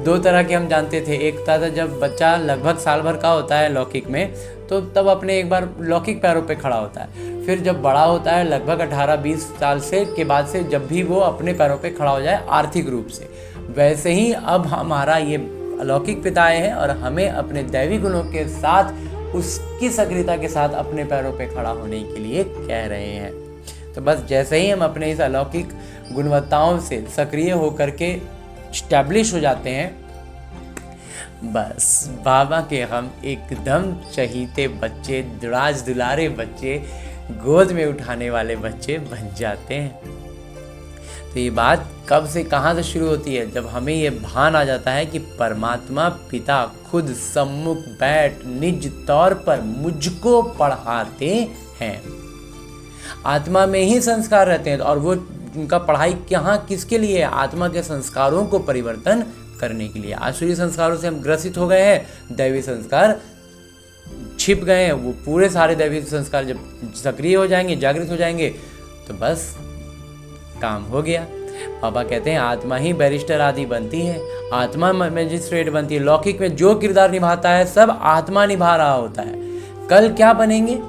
दो तरह के हम जानते थे। एक था जब बच्चा लगभग साल भर का होता है लौकिक में, तो तब अपने एक बार लौकिक पैरों पे खड़ा होता है। फिर जब बड़ा होता है लगभग 18-20 साल से के बाद से, जब भी वो अपने पैरों पे खड़ा हो जाए आर्थिक रूप से, वैसे ही अब हमारा ये अलौकिक पिता आए हैं और हमें अपने दैवी गुणों के साथ, उसकी सक्रियता के साथ अपने पैरों पे खड़ा होने के लिए कह रहे हैं। तो बस जैसे ही हम अपने इस अलौकिक गुणवत्ताओं से सक्रिय होकर के स्टैब्लिश हो जाते हैं, बस बाबा के हम एकदम चहीते बच्चे, दुराज दुलारे बच्चे, गोद में उठाने वाले बच्चे बन जाते हैं। तो ये बात कब से कहाँ से शुरू होती है, जब हमें ये भान आ जाता है कि परमात्मा पिता खुद सम्मुख बैठ निज तौर पर मुझको पढ़ाते हैं। आत्मा में ही संस्कार रहते हैं, और वो उनका पढ़ाई यहाँ किसके लिए है, आत्मा के संस्कारों को परिवर्तन करने के लिए। आसुरी संस्कारों से हम ग्रसित हो गए हैं, दैवी संस्कार छिप गए हैं। वो पूरे सारे दैवी संस्कार जब सक्रिय हो जाएंगे, जागृत हो जाएंगे, तो बस काम हो गया। बाबा कहते हैं आत्मा ही बैरिस्टर आदि बनती है, आत्मा मैजिस्ट्रेट बनती है। लौकिक में जो किरदार निभाता है सब आत्मा निभा रहा होता है। कल क्या बनेंगे,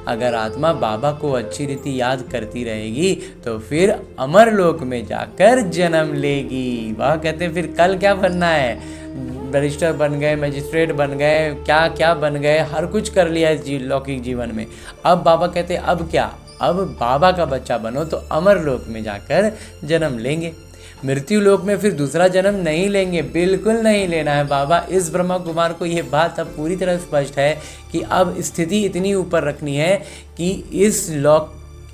अगर आत्मा बाबा को अच्छी रीति याद करती रहेगी तो फिर अमर लोक में जाकर जन्म लेगी। वह कहते हैं फिर कल क्या बनना है, बैरिस्टर बन गए, मजिस्ट्रेट बन गए, क्या क्या बन गए, हर कुछ कर लिया इस लौकिक जीवन में। अब बाबा कहते हैं अब क्या, अब बाबा का बच्चा बनो तो अमर लोक में जाकर जन्म लेंगे। मृत्यु लोक में फिर दूसरा जन्म नहीं लेंगे, बिल्कुल नहीं लेना है। बाबा इस ब्रह्मा कुमार को ये बात अब पूरी तरह स्पष्ट है कि अब स्थिति इतनी ऊपर रखनी है कि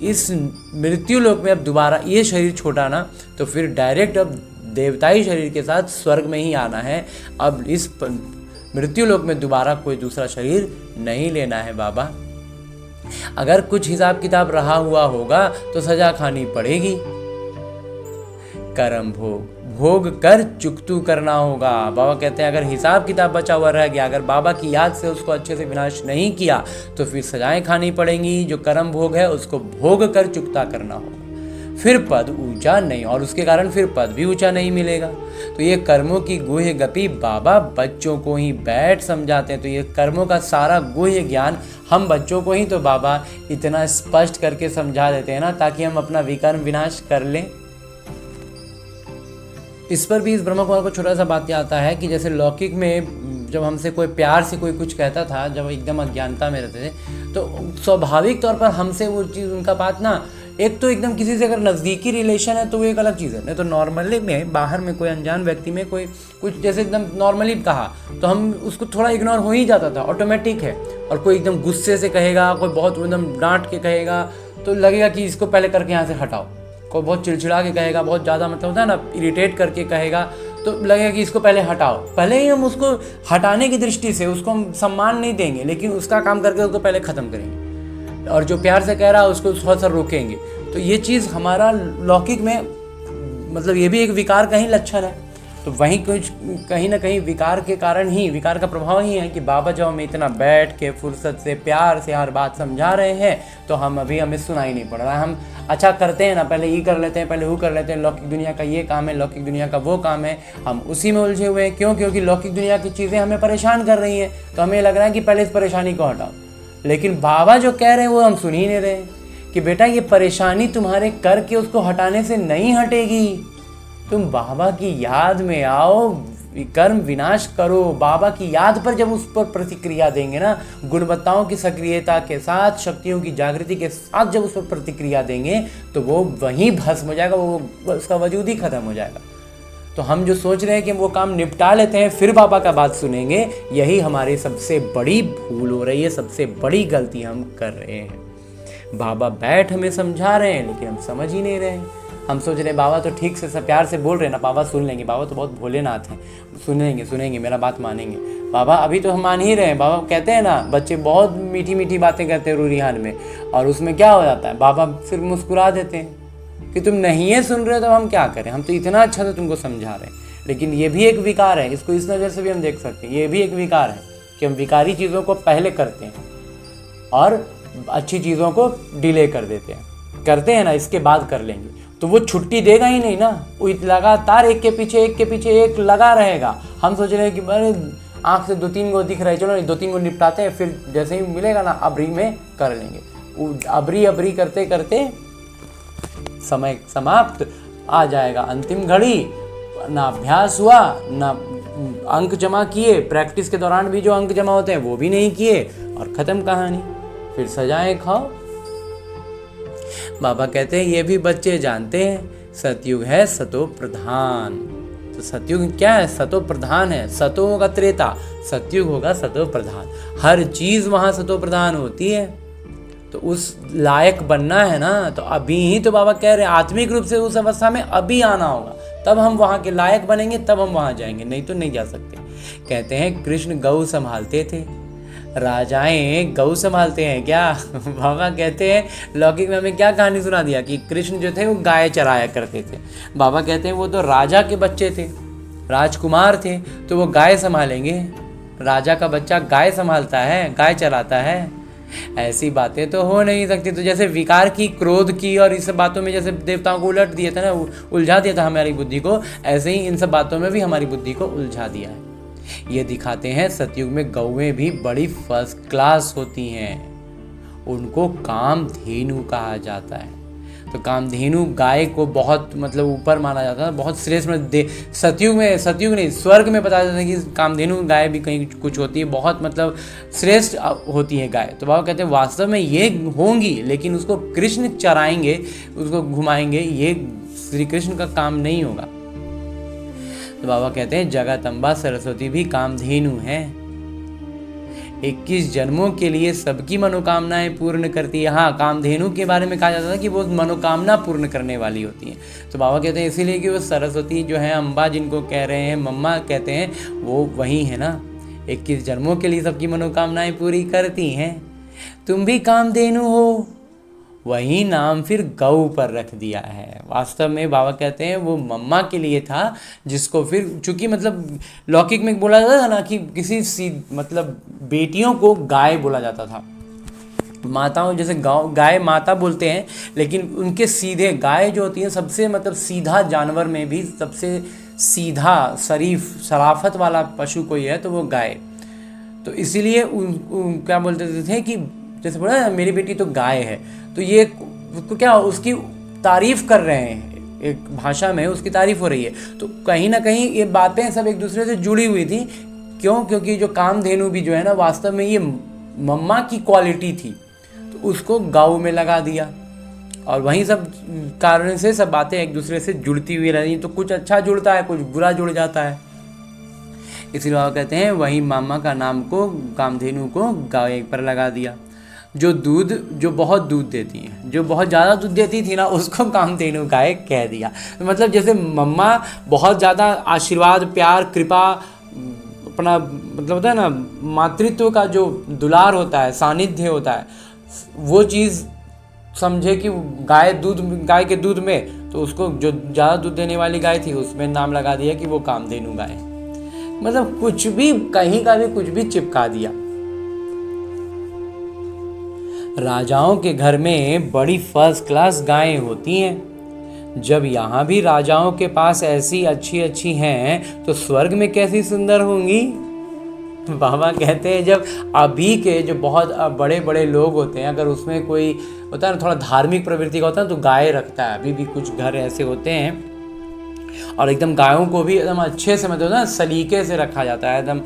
इस मृत्यु लोक में अब दोबारा ये शरीर छोटा ना, तो फिर डायरेक्ट अब देवताई शरीर के साथ स्वर्ग में ही आना है। अब इस मृत्यु लोक में दोबारा कोई दूसरा शरीर नहीं लेना है बाबा। अगर कुछ हिसाब किताब रहा हुआ होगा तो सजा खानी पड़ेगी। कर्म भोग कर चुकतू करना होगा। बाबा कहते हैं अगर हिसाब किताब बचा हुआ रह गया, अगर बाबा की याद से उसको अच्छे से विनाश नहीं किया, तो फिर सजाएं खानी पड़ेंगी। जो कर्म भोग है उसको भोग कर चुकता करना होगा। फिर पद ऊंचा नहीं, और उसके कारण फिर पद भी ऊंचा नहीं मिलेगा। तो ये कर्मों की गुह्य गति बाबा बच्चों को ही बैठ समझाते हैं। तो ये कर्मों का सारा गुह्य ज्ञान हम बच्चों को ही तो बाबा इतना स्पष्ट करके समझा देते हैं ना, ताकि हम अपना विकर्म विनाश कर लें। इस पर भी इस ब्रह्म कुमार को छोटा सा बात आता है कि जैसे लौकिक में जब हमसे कोई प्यार से कोई कुछ कहता था, जब एकदम अज्ञानता में रहते थे, तो स्वाभाविक तौर पर हमसे वो चीज़, उनका बात ना, एक तो एकदम किसी से अगर नज़दीकी रिलेशन है तो वो एक अलग चीज़ है। नहीं तो नॉर्मली में बाहर में कोई अनजान व्यक्ति में कोई कुछ जैसे एकदम नॉर्मली कहा तो हम उसको थोड़ा इग्नोर हो ही जाता था, ऑटोमेटिक है। और कोई एकदम गुस्से से कहेगा, कोई बहुत एकदम डांट के कहेगा, तो लगेगा कि इसको पहले करके यहाँ से हटाओ। कोई बहुत चिड़चिड़ा के कहेगा, बहुत ज़्यादा मतलब होता है ना, इरिटेट करके कहेगा, तो लगेगा कि इसको पहले हटाओ, पहले ही हम उसको हटाने की दृष्टि से उसको हम सम्मान नहीं देंगे, लेकिन उसका काम करके उसको पहले ख़त्म करेंगे, और जो प्यार से कह रहा है उसको थोड़ा सा रोकेंगे। तो ये चीज़ हमारा लौकिक में मतलब ये भी एक विकार का ही लक्षण है। तो वहीं कुछ कहीं ना कहीं विकार के कारण ही, विकार का प्रभाव ही है कि बाबा जब हमें इतना बैठ के फुर्सत से प्यार से हर बात समझा रहे हैं, तो हमें सुनाई नहीं पड़ रहा है। हम अच्छा करते हैं ना, पहले ये कर लेते हैं, पहले वो कर लेते हैं, लौकिक दुनिया का ये काम है, लौकिक दुनिया का वो काम है, हम उसी में उलझे हुए हैं। क्यों? क्योंकि लौकिक दुनिया की चीज़ें हमें परेशान कर रही हैं, तो हमें लग रहा है कि पहले इस परेशानी को हटाओ। लेकिन बाबा जो कह रहे हैं वो हम सुन ही नहीं रहे कि बेटा ये परेशानी तुम्हारे करके उसको हटाने से नहीं हटेगी। तुम बाबा की याद में आओ, कर्म विनाश करो। बाबा की याद पर जब उस पर प्रतिक्रिया देंगे ना, गुणवत्ताओं की सक्रियता के साथ, शक्तियों की जागृति के साथ जब उस पर प्रतिक्रिया देंगे, तो वो वहीं भस्म हो जाएगा, वो उसका वजूद ही खत्म हो जाएगा। तो हम जो सोच रहे हैं कि वो काम निपटा लेते हैं फिर बाबा का बात सुनेंगे, यही हमारी सबसे बड़ी भूल हो रही है, सबसे बड़ी गलती हम कर रहे हैं। बाबा बैठ हमें समझा रहे हैं, लेकिन हम समझ ही नहीं रहे हैं। हम सोच रहे हैं बाबा तो ठीक से सब प्यार से बोल रहे हैं ना, बाबा सुन लेंगे, बाबा तो बहुत भोलेनाथ हैं, सुनेंगे मेरा बात मानेंगे। बाबा अभी तो हम मान ही रहे हैं। बाबा कहते हैं ना, बच्चे बहुत मीठी मीठी बातें करते हैं रूरिहान में, और उसमें क्या हो जाता है, बाबा फिर मुस्कुरा देते हैं कि तुम नहीं है सुन रहे, तो हम क्या करें, हम तो इतना अच्छा से तुमको समझा रहे हैं। लेकिन ये भी एक विकार है, इसको इस नज़र से भी हम देख सकते हैं। ये भी एक विकार है कि हम विकारी चीज़ों को पहले करते हैं और अच्छी चीज़ों को डिले कर देते हैं। करते हैं ना, इसके बाद कर लेंगे, तो वो छुट्टी देगा ही नहीं ना, वो लगातार एक के पीछे एक लगा रहेगा। हम सोच रहे हैं कि अरे आँख से 2-3 गो दिख रहे हैं, चलो 2-3 गो निपटाते हैं, फिर जैसे ही मिलेगा ना अबरी में कर लेंगे। वो अबरी करते करते समय समाप्त, आ जाएगा अंतिम घड़ी, ना अभ्यास हुआ, ना अंक जमा किए, प्रैक्टिस के दौरान भी जो अंक जमा होते हैं वो भी नहीं किए, और ख़त्म कहानी, फिर सजाएं खाओ। बाबा कहते हैं ये भी बच्चे जानते हैं, सतयुग है सतो प्रधान। तो सतयुग क्या है? सतो प्रधान है। सतो होगा त्रेता, सतयुग होगा सतो प्रधान। हर चीज वहां सतो प्रधान होती है, तो उस लायक बनना है ना, तो अभी ही तो बाबा कह रहे हैं आत्मिक रूप से उस अवस्था में अभी आना होगा, तब हम वहां के लायक बनेंगे, तब हम वहां जाएंगे, नहीं तो नहीं जा सकते। कहते हैं कृष्ण गौ संभालते थे, राजाएं गौ संभालते हैं क्या? बाबा कहते हैं लौकिक में हमें क्या कहानी सुना दिया कि कृष्ण जो थे वो गाय चराया करते थे। बाबा कहते हैं वो तो राजा के बच्चे थे, राजकुमार थे, तो वो गाय संभालेंगे। राजा का बच्चा गाय संभालता है, गाय चराता है? ऐसी बातें तो हो नहीं सकती। तो जैसे विकार की, क्रोध की और इस सब बातों में जैसे देवताओं को उलट दिया था ना, उलझा दिया था हमारी बुद्धि को, ऐसे ही इन सब बातों में भी हमारी बुद्धि को उलझा दिया है। ये दिखाते हैं सतयुग में गौएं भी बड़ी फर्स्ट क्लास होती हैं, उनको कामधेनु कहा जाता है। तो कामधेनु गाय को बहुत मतलब ऊपर माना जाता है, बहुत श्रेष्ठ। सतयुग नहीं, स्वर्ग में पता जाता है कि कामधेनु गाय भी कहीं कुछ होती है, बहुत मतलब श्रेष्ठ होती है गाय। तो बाबा कहते हैं वास्तव में ये होंगी, लेकिन उसको कृष्ण चराएंगे, उसको घुमाएंगे, ये श्री कृष्ण का काम नहीं होगा। तो बाबा कहते हैं जगदम्बा सरस्वती भी कामधेनु है, 21 जन्मों के लिए सबकी मनोकामनाएं पूर्ण करती है। हाँ, कामधेनु के बारे में कहा जाता था कि वो मनोकामना पूर्ण करने वाली होती है। तो बाबा कहते हैं इसीलिए कि वो सरस्वती जो है, अम्बा जिनको कह रहे हैं, मम्मा कहते हैं, वो वही है ना, 21 जन्मों के लिए सबकी मनोकामनाएं पूरी करती हैं। तुम भी कामधेनु हो, वही नाम फिर गौ पर रख दिया है। वास्तव में बाबा कहते हैं वो मम्मा के लिए था, जिसको फिर चूंकि मतलब लौकिक में बोला जाता था ना कि किसी मतलब बेटियों को गाय बोला जाता था, माताओं जैसे गाय माता बोलते हैं, लेकिन उनके सीधे गाय जो होती है सबसे मतलब सीधा जानवर में भी सबसे सीधा शरीफ शराफत वाला पशु कोई है तो वो गाय। तो इसीलिए क्या बोलते थे कि जैसे बोला मेरी बेटी तो गाय है, तो ये क्या उसकी तारीफ कर रहे हैं, एक भाषा में उसकी तारीफ हो रही है। तो कहीं ना कहीं ये बातें सब एक दूसरे से जुड़ी हुई थी। क्यों? क्योंकि जो कामधेनु भी जो है ना, वास्तव में ये मम्मा की क्वालिटी थी, तो उसको गौ में लगा दिया, और वहीं सब कारण से सब बातें एक दूसरे से जुड़ती हुई रही। तो कुछ अच्छा जुड़ता है, कुछ बुरा जुड़ जाता है। इसलिए वो कहते हैं वही मामा का नाम को, कामधेनु को गाय पर लगा दिया। जो बहुत दूध देती हैं, जो बहुत ज़्यादा दूध देती थी ना, उसको कामधेनु गाय कह दिया। तो मतलब जैसे मम्मा बहुत ज़्यादा आशीर्वाद, प्यार, कृपा, अपना मतलब होता है ना, मातृत्व का जो दुलार होता है, सानिध्य होता है, वो चीज़ समझे कि गाय के दूध में, तो उसको जो ज़्यादा दूध देने वाली गाय थी उसमें नाम लगा दिया कि वो कामधेनु गाय। मतलब कुछ भी, कहीं का भी कुछ भी चिपका दिया। राजाओं के घर में बड़ी फर्स्ट क्लास गायें होती हैं। जब यहाँ भी राजाओं के पास ऐसी अच्छी अच्छी हैं तो स्वर्ग में कैसी सुंदर होंगी। बाबा कहते हैं जब अभी के जो बहुत बड़े बड़े लोग होते हैं, अगर उसमें कोई होता है ना थोड़ा धार्मिक प्रवृत्ति का होता है तो गाय रखता है। अभी भी कुछ घर ऐसे होते हैं और एकदम गायों को भी एकदम अच्छे से, मतलब ना सलीके से रखा जाता है, एकदम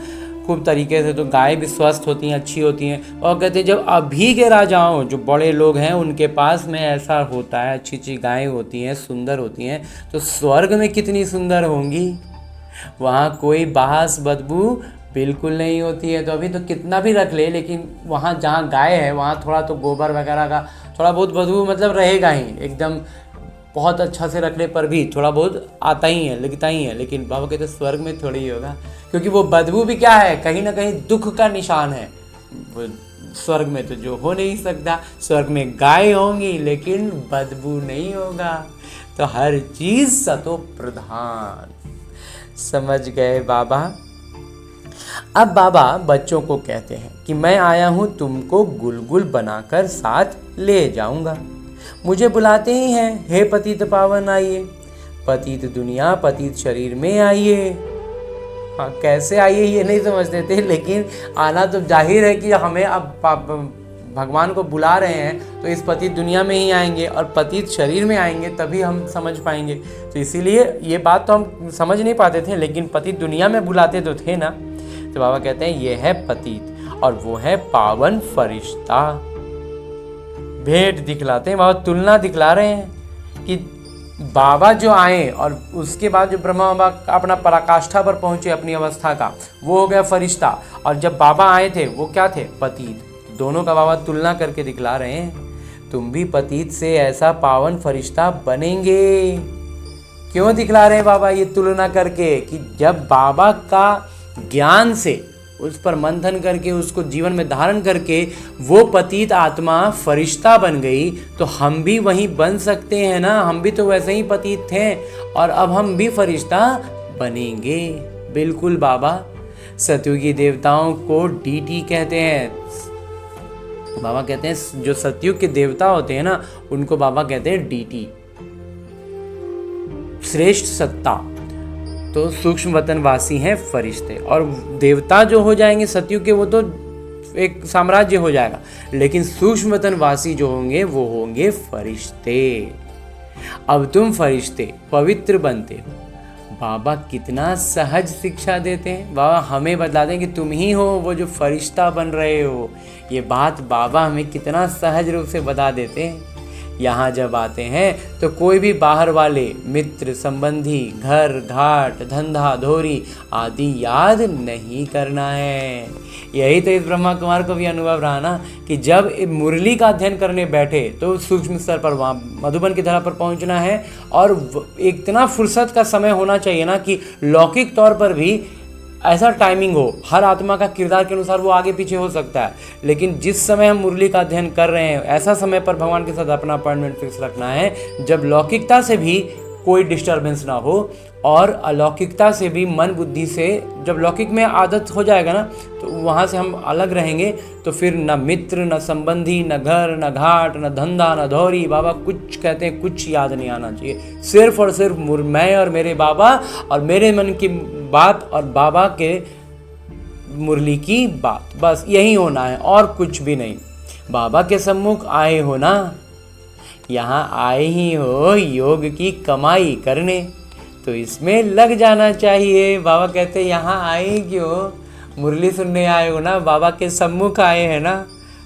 खूब तरीके से, तो गाय भी स्वस्थ होती हैं, अच्छी होती हैं। और कहते हैं जब अभी के राजाओं, जो बड़े लोग हैं, उनके पास में ऐसा होता है, अच्छी अच्छी गायें होती हैं, सुंदर होती हैं, तो स्वर्ग में कितनी सुंदर होंगी। वहाँ कोई बास बदबू बिल्कुल नहीं होती है। तो अभी तो कितना भी रख ले, लेकिन वहाँ जहाँ गाय है वहाँ थोड़ा तो गोबर वगैरह का थोड़ा बहुत बदबू मतलब रहेगा ही। एकदम बहुत अच्छा से रख ले पर भी थोड़ा बहुत आता ही है, लगता ही है। लेकिन बाबा कहते स्वर्ग में थोड़ी ही होगा, क्योंकि वो बदबू भी क्या है, कहीं ना कहीं दुख का निशान है। वो स्वर्ग में तो जो हो नहीं सकता, स्वर्ग में गाय होंगी लेकिन बदबू नहीं होगा। तो हर चीज सतो प्रधान। समझ गए बाबा। अब बाबा बच्चों को कहते हैं कि मैं आया हूं तुमको गुलगुल बनाकर साथ ले जाऊंगा। मुझे बुलाते ही हैं, हे पतित पावन आइए, पतित दुनिया पतित शरीर में आइए। हाँ, कैसे आइए ये नहीं समझते थे, लेकिन आना तो जाहिर है कि हमें अब भगवान को बुला रहे हैं तो इस पतित दुनिया में ही आएंगे और पतित शरीर में आएंगे, तभी हम समझ पाएंगे। तो इसीलिए ये बात तो हम समझ नहीं पाते थे, लेकिन पतित दुनिया में बुलाते तो थे ना। तो बाबा कहते हैं ये है पतित और वो है पावन फरिश्ता। भेंट दिखलाते हैं बाबा, तुलना दिखला रहे हैं कि बाबा जो आए और उसके बाद जो ब्रह्मा बाबा अपना पराकाष्ठा पर पहुंचे अपनी अवस्था का, वो हो गया फरिश्ता। और जब बाबा आए थे वो क्या थे, पतित। दोनों का बाबा तुलना करके दिखला रहे हैं। तुम भी पतित से ऐसा पावन फरिश्ता बनेंगे। क्यों दिखला रहे हैं बाबा ये तुलना करके, कि जब बाबा का ज्ञान से उस पर मंथन करके उसको जीवन में धारण करके वो पतित आत्मा फरिश्ता बन गई, तो हम भी वहीं बन सकते हैं ना। हम भी तो वैसे ही पतित थे और अब हम भी फरिश्ता बनेंगे। बिल्कुल बाबा। सतयुगी देवताओं को डीटी कहते हैं। बाबा कहते हैं जो सतयुग के देवता होते हैं ना, उनको बाबा कहते हैं डीटी, श्रेष्ठ सत्ता। तो सूक्ष्म वतनवासी हैं फरिश्ते, और देवता जो हो जाएंगे सतयुग के वो तो एक साम्राज्य हो जाएगा, लेकिन सूक्ष्म वतनवासी जो होंगे वो होंगे फरिश्ते। अब तुम फरिश्ते पवित्र बनते हो। बाबा कितना सहज शिक्षा देते हैं। बाबा हमें बतलाते हैं कि तुम ही हो वो जो फरिश्ता बन रहे हो। ये बात बाबा हमें कितना सहज रूप से बता देते हैं। यहाँ जब आते हैं तो कोई भी बाहर वाले मित्र, संबंधी, घर, घाट, धंधा, धोरी आदि याद नहीं करना है। यही तो इस ब्रह्मा कुमार को भी अनुभव रहा ना, कि जब मुरली का अध्ययन करने बैठे तो सूक्ष्म स्तर पर वहाँ मधुबन की धरा पर पहुँचना है, और इतना फुर्सत का समय होना चाहिए ना कि लौकिक तौर पर भी ऐसा टाइमिंग हो। हर आत्मा का किरदार के अनुसार वो आगे पीछे हो सकता है, लेकिन जिस समय हम मुरली का अध्ययन कर रहे हैं ऐसा समय पर भगवान के साथ अपना अपॉइंटमेंट फिक्स रखना है जब लौकिकता से भी कोई डिस्टर्बेंस ना हो, और अलौकिकता से भी मन बुद्धि से, जब लौकिक में आदत हो जाएगा ना तो वहाँ से हम अलग रहेंगे, तो फिर न मित्र, न संबंधी, न घर, न घाट, न धंधा, न धौरी, बाबा कुछ कहते हैं कुछ याद नहीं आना चाहिए। सिर्फ और सिर्फ मैं और मेरे बाबा और मेरे मन की बात और बाबा के मुरली की बात, बस यही होना है और कुछ भी नहीं। बाबा के सम्मुख आए हो ना, यहाँ आए ही हो योग की कमाई करने, तो इसमें लग जाना चाहिए। बाबा कहते यहाँ आए क्यों, मुरली सुनने आए हो ना, बाबा के सम्मुख आए हैं ना,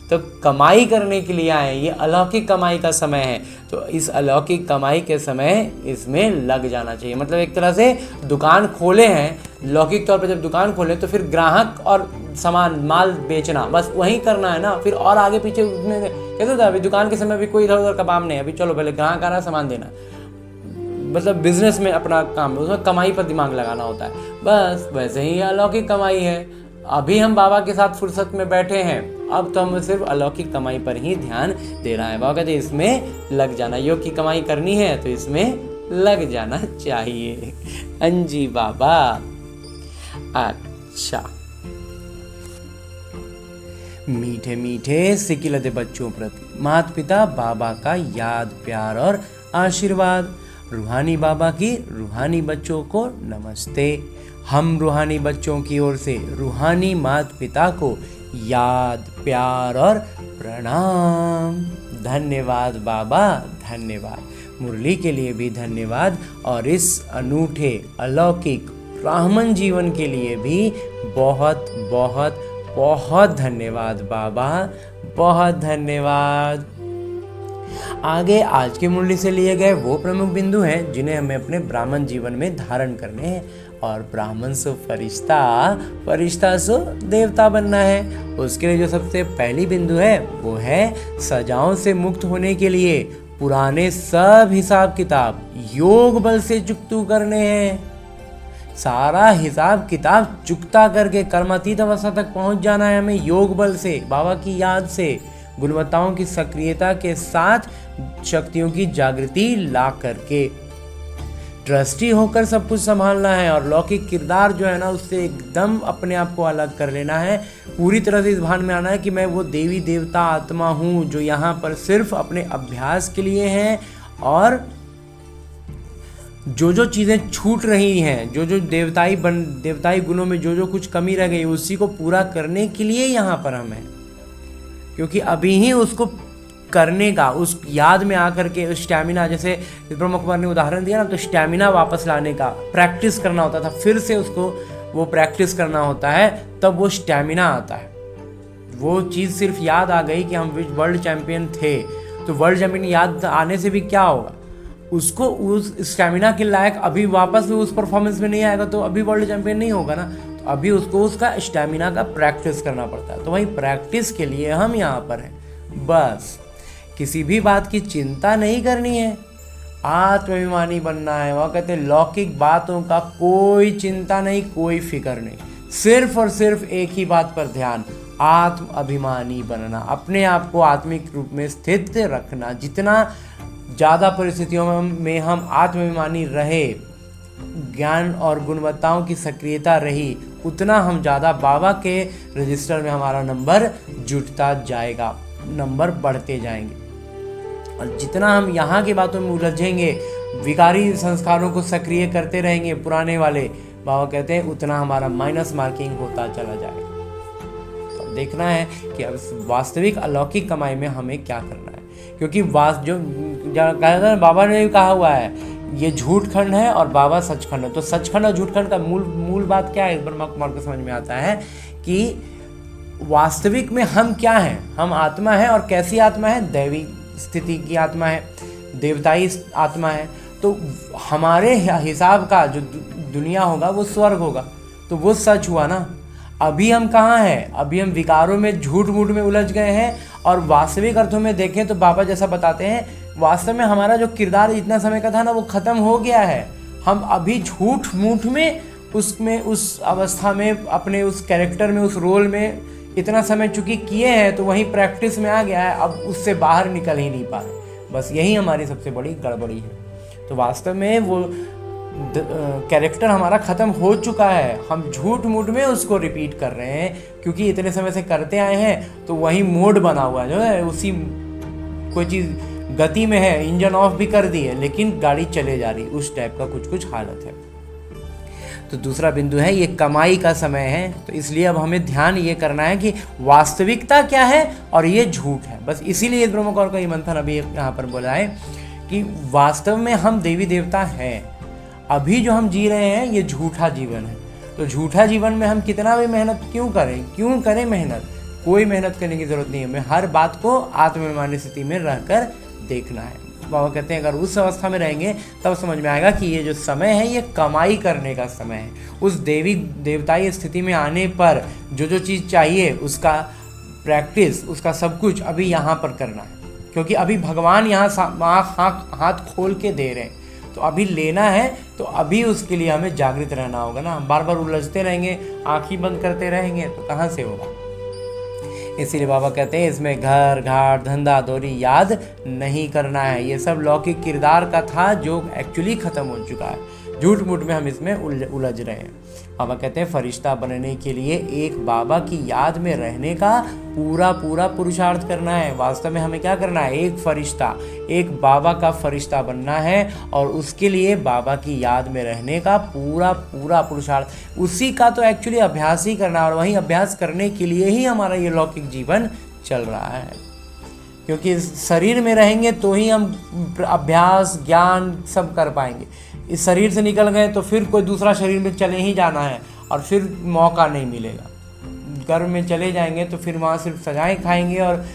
तो कमाई करने के लिए आए हैं, ये अलौकिक कमाई का समय है। तो इस अलौकिक कमाई के समय इसमें लग जाना चाहिए। मतलब एक तरह से दुकान खोले हैं, लौकिक तौर पर जब दुकान खोले तो फिर ग्राहक और सामान माल बेचना बस वही करना है ना, फिर और आगे पीछे उसमें कहते था अभी दुकान के समय अभी कोई इधर उधर का काम नहीं है, अभी चलो पहले ग्राहक आ रहा है सामान देना, मतलब बिजनेस में अपना काम है, उसमें कमाई पर दिमाग लगाना होता है। बस वैसे ही अलौकिक कमाई है। अभी हम बाबा के साथ फुर्सत में बैठे हैं, अब तो हम सिर्फ अलौकिक कमाई पर ही ध्यान दे रहा है। बाबा कहते हैं इसमें लग जाना, योग की कमाई करनी है तो इसमें लग जाना चाहिए। अंजी बाबा। अच्छा, मीठे मीठे सिकिलते बच्चों प्रति माता पिता बाबा का याद प्यार और आशीर्वाद। रूहानी बाबा की रूहानी बच्चों को नमस्ते। हम रूहानी बच्चों की ओर से रूहानी माता पिता को याद प्यार और प्रणाम। धन्यवाद बाबा, धन्यवाद। मुरली के लिए भी धन्यवाद और इस अनूठे अलौकिक ब्राह्मण जीवन के लिए भी बहुत बहुत बहुत धन्यवाद बाबा, बहुत धन्यवाद। आगे आज की मुरली से लिए गए वो प्रमुख बिंदु हैं जिन्हें हमें अपने ब्राह्मण जीवन में धारण करने हैं। और ब्राह्मण सो फरिश्ता, फरिश्ता सो देवता बनना है। उसके लिए जो सबसे पहली बिंदु है वो है सजाओं से मुक्त होने के लिए पुराने सब हिसाब किताब योग बल से चुकतू करने हैं। सारा हिसाब किताब चुकता करके कर्मातीत अवस्था तक पहुंच जाना है हमें योग बल से, बाबा की याद से, गुणवत्ताओं की सक्रियता के साथ शक्तियों की जागृति ला करके ट्रस्टी होकर सब कुछ संभालना है। और लौकिक किरदार जो है ना उससे एकदम अपने आप को अलग कर लेना है। पूरी तरह से इस भान में आना है कि मैं वो देवी देवता आत्मा हूँ जो यहाँ पर सिर्फ अपने अभ्यास के लिए हैं, और जो जो चीज़ें छूट रही हैं, जो जो देवताई गुणों में जो जो कुछ कमी रह गई उसी को पूरा करने के लिए यहाँ पर हम हैं। क्योंकि अभी ही उसको करने का, उस याद में आकर के स्टैमिना, जैसे ब्रह्म कुमार ने उदाहरण दिया ना, तो स्टैमिना वापस लाने का प्रैक्टिस करना होता था, फिर से उसको वो प्रैक्टिस करना होता है, तब वो स्टैमिना आता है। वो चीज़ सिर्फ याद आ गई कि हम वर्ल्ड चैंपियन थे, तो वर्ल्ड चैंपियन याद आने से भी क्या होगा, उसको उस स्टैमिना के लायक अभी वापस भी उस परफॉर्मेंस में नहीं आएगा तो अभी वर्ल्ड चैंपियन नहीं होगा ना। तो अभी उसको उसका स्टैमिना का प्रैक्टिस करना पड़ता है। तो वही प्रैक्टिस के लिए हम यहाँ पर हैं। बस किसी भी बात की चिंता नहीं करनी है, आत्माभिमानी बनना है। वह कहते हैं लौकिक बातों का कोई चिंता नहीं, कोई फिक्र नहीं, सिर्फ और सिर्फ एक ही बात पर ध्यान, आत्म अभिमानी बनना, अपने आप को आत्मिक रूप में स्थित रखना। जितना ज़्यादा परिस्थितियों में हम आत्माभिमानी रहे, ज्ञान और गुणवत्ताओं की सक्रियता रही, उतना हम ज़्यादा बाबा के रजिस्टर में हमारा नंबर जुटता जाएगा, नंबर बढ़ते जाएंगे। और जितना हम यहाँ की बातों में उलझेंगे, विकारी संस्कारों को सक्रिय करते रहेंगे पुराने वाले, बाबा कहते हैं उतना हमारा माइनस मार्किंग होता चला जाएगा। तो देखना है कि अब वास्तविक अलौकिक कमाई में हमें क्या करना है। क्योंकि जो कहा था बाबा ने भी कहा हुआ है, ये झूठ खंड है और बाबा सचखंड है। तो सचखंड और झूठ खंड का मूल बात क्या है, ब्रह्मा कुमार को समझ में आता है कि वास्तविक में हम क्या हैं। हम आत्मा है, और कैसी आत्मा है, दैवी स्थिति की आत्मा है, देवताई आत्मा है। तो हमारे हिसाब का जो दुनिया होगा वो स्वर्ग होगा। तो वो सच हुआ ना। अभी हम कहाँ हैं, अभी हम विकारों में, झूठ मूठ में उलझ गए हैं। और वास्तविक अर्थों में देखें तो बाबा जैसा बताते हैं, वास्तव में हमारा जो किरदार इतना समय का था ना वो ख़त्म हो गया है। हम अभी झूठ मूठ में उसमें, उस अवस्था में, अपने उस कैरेक्टर में, उस रोल में इतना समय चूँकि किए हैं, तो वहीं प्रैक्टिस में आ गया है, अब उससे बाहर निकल ही नहीं पा रहे। बस यही हमारी सबसे बड़ी गड़बड़ी है। तो वास्तव में वो कैरेक्टर हमारा ख़त्म हो चुका है, हम झूठ मूठ में उसको रिपीट कर रहे हैं, क्योंकि इतने समय से करते आए हैं। तो वही मोड बना हुआ है, जो है उसी, कोई चीज़ गति में है, इंजन ऑफ भी कर दी है लेकिन गाड़ी चले जा रही, उस टाइप का कुछ हालत है। तो दूसरा बिंदु है, ये कमाई का समय है। तो इसलिए अब हमें ध्यान ये करना है कि वास्तविकता क्या है और ये झूठ है। बस इसीलिए ब्रह्म कुमार का ये मंथन अभी यहाँ पर बोला है कि वास्तव में हम देवी देवता हैं, अभी जो हम जी रहे हैं ये झूठा जीवन है। तो झूठा जीवन में हम कितना भी मेहनत क्यों करें मेहनत, कोई मेहनत करने की ज़रूरत नहीं है, हमें हर बात को आत्माभिमानी स्थिति में रहकर देखना है। बाबा कहते हैं अगर उस अवस्था में रहेंगे तब समझ में आएगा कि ये जो समय है ये कमाई करने का समय है। उस देवी देवताई स्थिति में आने पर जो जो चीज़ चाहिए उसका प्रैक्टिस, उसका सब कुछ अभी यहाँ पर करना है, क्योंकि अभी भगवान यहाँ हाथ खोल के दे रहे हैं। तो अभी लेना है, तो अभी उसके लिए हमें जागृत रहना होगा ना। हम बार बार उलझते रहेंगे, आँख ही बंद करते रहेंगे तो कहाँ से होगा। इसीलिए बाबा कहते हैं इसमें घर घाट धंधा दौरी याद नहीं करना है। ये सब लौकिक किरदार का था जो एक्चुअली ख़त्म हो चुका है। झूठ मूठ में हम इसमें उलझ रहे हैं। बाबा कहते हैं फरिश्ता बनने के लिए एक बाबा की याद में रहने का पूरा पुरुषार्थ करना है। वास्तव में हमें क्या करना है, एक फरिश्ता, एक बाबा का फरिश्ता बनना है और उसके लिए बाबा की याद में रहने का पूरा पुरुषार्थ, उसी का तो एक्चुअली अभ्यास ही करना है। और वही अभ्यास करने के लिए ही हमारा ये लौकिक जीवन चल रहा है, क्योंकि शरीर में रहेंगे तो ही हम अभ्यास ज्ञान सब कर पाएंगे। इस शरीर से निकल गए तो फिर कोई दूसरा शरीर में चले ही जाना है और फिर मौका नहीं मिलेगा। गर्भ में चले जाएंगे तो फिर वहाँ सिर्फ सजाएं खाएंगे और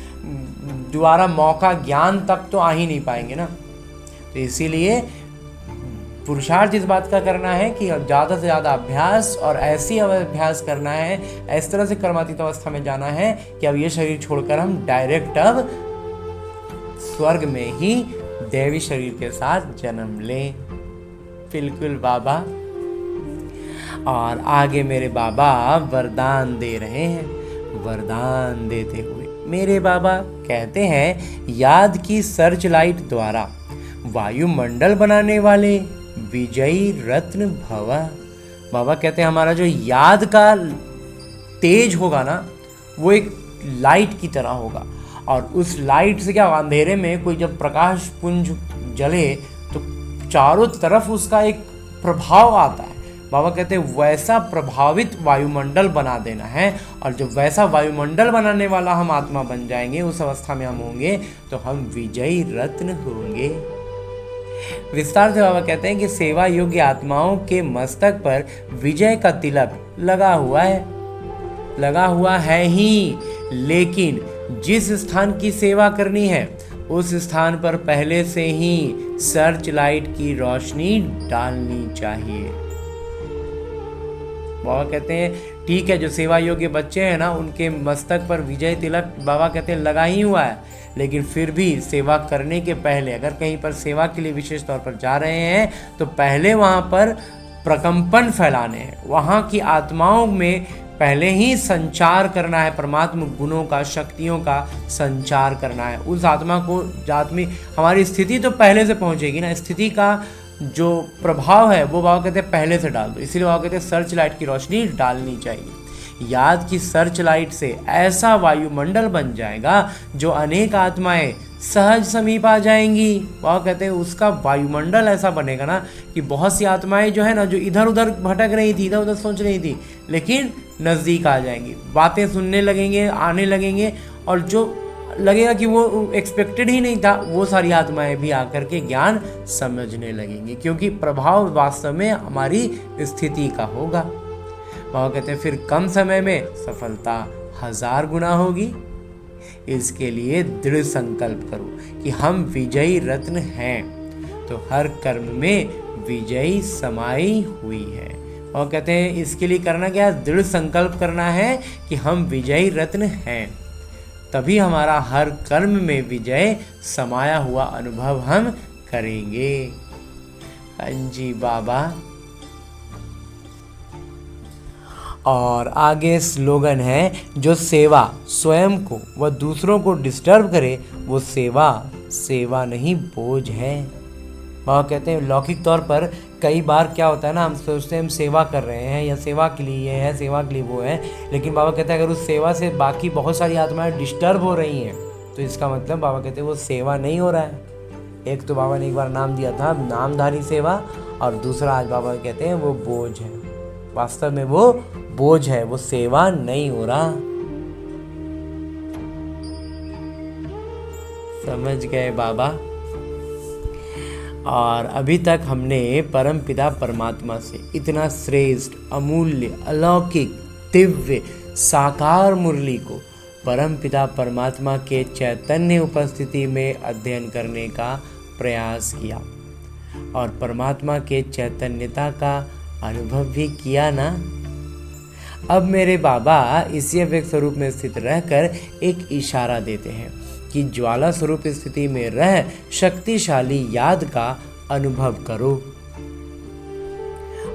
दोबारा मौका ज्ञान तक तो आ ही नहीं पाएंगे ना। तो इसीलिए पुरुषार्थ इस बात का करना है कि ज़्यादा से ज़्यादा अभ्यास, और ऐसी अभ्यास करना है, इस तरह से कर्मातीत अवस्था में जाना है कि अब ये शरीर छोड़कर हम डायरेक्ट अब स्वर्ग में ही देवी शरीर के साथ जन्म लें। बिल्कुल बाबा। और आगे मेरे बाबा वरदान दे रहे हैं। वरदान देते हुए मेरे बाबा कहते हैं याद की सर्च लाइट द्वारा वायुमंडल बनाने वाले विजयी रत्न भवा। बाबा कहते हैं हमारा जो याद का तेज होगा ना, वो एक लाइट की तरह होगा। और उस लाइट से क्या, अंधेरे में कोई जब प्रकाश पुंज जले तो चारों तरफ उसका एक प्रभाव आता है। बाबा कहते हैं वैसा प्रभावित वायुमंडल बना देना है। और जब वैसा वायुमंडल बनाने वाला हम आत्मा बन जाएंगे, उस अवस्था में हम होंगे तो हम विजयी रत्न होंगे। विस्तार से बाबा कहते हैं कि सेवा योग्य आत्माओं के मस्तक पर विजय का तिलक लगा हुआ है ही, लेकिन जिस स्थान की सेवा करनी है उस स्थान पर पहले से ही सर्च लाइट की रोशनी डालनी चाहिए। बाबा कहते हैं ठीक है, जो सेवा योग्य बच्चे हैं ना, उनके मस्तक पर विजय तिलक बाबा कहते हैं लगा ही हुआ है, लेकिन फिर भी सेवा करने के पहले अगर कहीं पर सेवा के लिए विशेष तौर पर जा रहे हैं तो पहले वहाँ पर प्रकंपन फैलाने हैं, वहाँ की आत्माओं में पहले ही संचार करना है, परमात्मा गुणों का, शक्तियों का संचार करना है। उस आत्मा को हमारी स्थिति तो पहले से पहुँचेगी ना, स्थिति का जो प्रभाव है वो बाबा कहते हैं पहले से डाल दो। इसीलिए बाबा कहते हैं सर्च लाइट की रोशनी डालनी चाहिए। याद की सर्च लाइट से ऐसा वायुमंडल बन जाएगा जो अनेक आत्माएं सहज समीप आ जाएंगी। बाबा कहते हैं उसका वायुमंडल ऐसा बनेगा ना कि बहुत सी आत्माएं जो है ना, जो इधर उधर भटक रही थी, इधर उधर सोच रही थी, लेकिन नज़दीक आ जाएंगी, बातें सुनने लगेंगे, आने लगेंगे, और जो लगेगा कि वो एक्सपेक्टेड ही नहीं था, वो सारी आत्माएं भी आकर के ज्ञान समझने लगेंगी, क्योंकि प्रभाव वास्तव में हमारी स्थिति का होगा। बाबा कहते हैं फिर कम समय में सफलता 1000 गुना होगी। इसके लिए दृढ़ संकल्प करो कि हम विजयी रत्न हैं, तो हर कर्म में विजयी समाई हुई है। और कहते हैं इसके लिए करना क्या है, दृढ़ संकल्प करना है कि हम विजयी रत्न हैं, तभी हमारा हर कर्म में विजय समाया हुआ अनुभव हम करेंगे। हाँ जी बाबा। और आगे स्लोगन है, जो सेवा स्वयं को व दूसरों को डिस्टर्ब करे वो सेवा नहीं बोझ है। बाबा कहते हैं लौकिक तौर पर कई बार क्या होता है ना, हम सोचते हैं हम सेवा कर रहे हैं या सेवा के लिए ये है, सेवा के लिए वो है, लेकिन बाबा कहते हैं अगर उस सेवा से बाकी बहुत सारी आत्माएं डिस्टर्ब हो रही हैं तो इसका मतलब बाबा कहते हैं वो सेवा नहीं हो रहा है। एक तो बाबा ने एक बार नाम दिया था नामधारी सेवा, और दूसरा आज बाबा कहते हैं वो बोझ है। वास्तव में वो बोझ है, वो सेवा नहीं हो रहा। समझ गए बाबा। और अभी तक हमने परम पिता परमात्मा से इतना श्रेष्ठ, अमूल्य, अलौकिक, दिव्य, साकार मुरली को परमपिता परमात्मा के चैतन्य उपस्थिति में अध्ययन करने का प्रयास किया और परमात्मा के चैतन्यता का अनुभव भी किया ना। अब मेरे बाबा इसी अव्यक्त स्वरूप में स्थित रहकर एक इशारा देते हैं कि ज्वाला स्वरूप स्थिति में रह शक्तिशाली याद का अनुभव करो।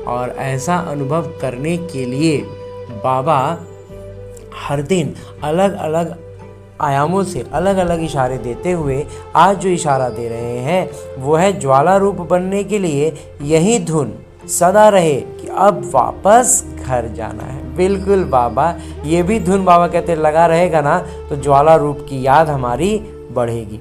और ऐसा अनुभव करने के लिए बाबा हर दिन अलग अलग आयामों से अलग अलग इशारे देते हुए आज जो इशारा दे रहे हैं वो है ज्वाला रूप बनने के लिए यही धुन सदा रहे कि अब वापस घर जाना है। बिल्कुल बाबा, ये भी धुन बाबा कहते लगा रहेगा ना तो ज्वाला रूप की याद हमारी बढ़ेगी।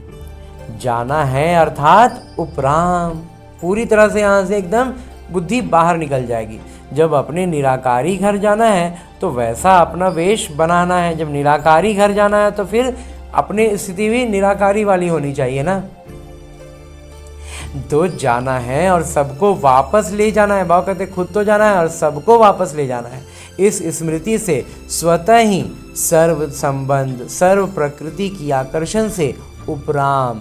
जाना है अर्थात उपराम, पूरी तरह से यहाँ से एकदम बुद्धि बाहर निकल जाएगी। जब अपने निराकारी घर जाना है तो वैसा अपना वेश बनाना है। जब निराकारी घर जाना है तो फिर अपनी स्थिति भी निराकारी वाली होनी चाहिए ना। तो जाना है और सबको वापस ले जाना है। बाबा कहते खुद तो जाना है और सबको वापस ले जाना है। इस स्मृति से स्वतः ही सर्व संबंध सर्व प्रकृति की आकर्षण से उपराम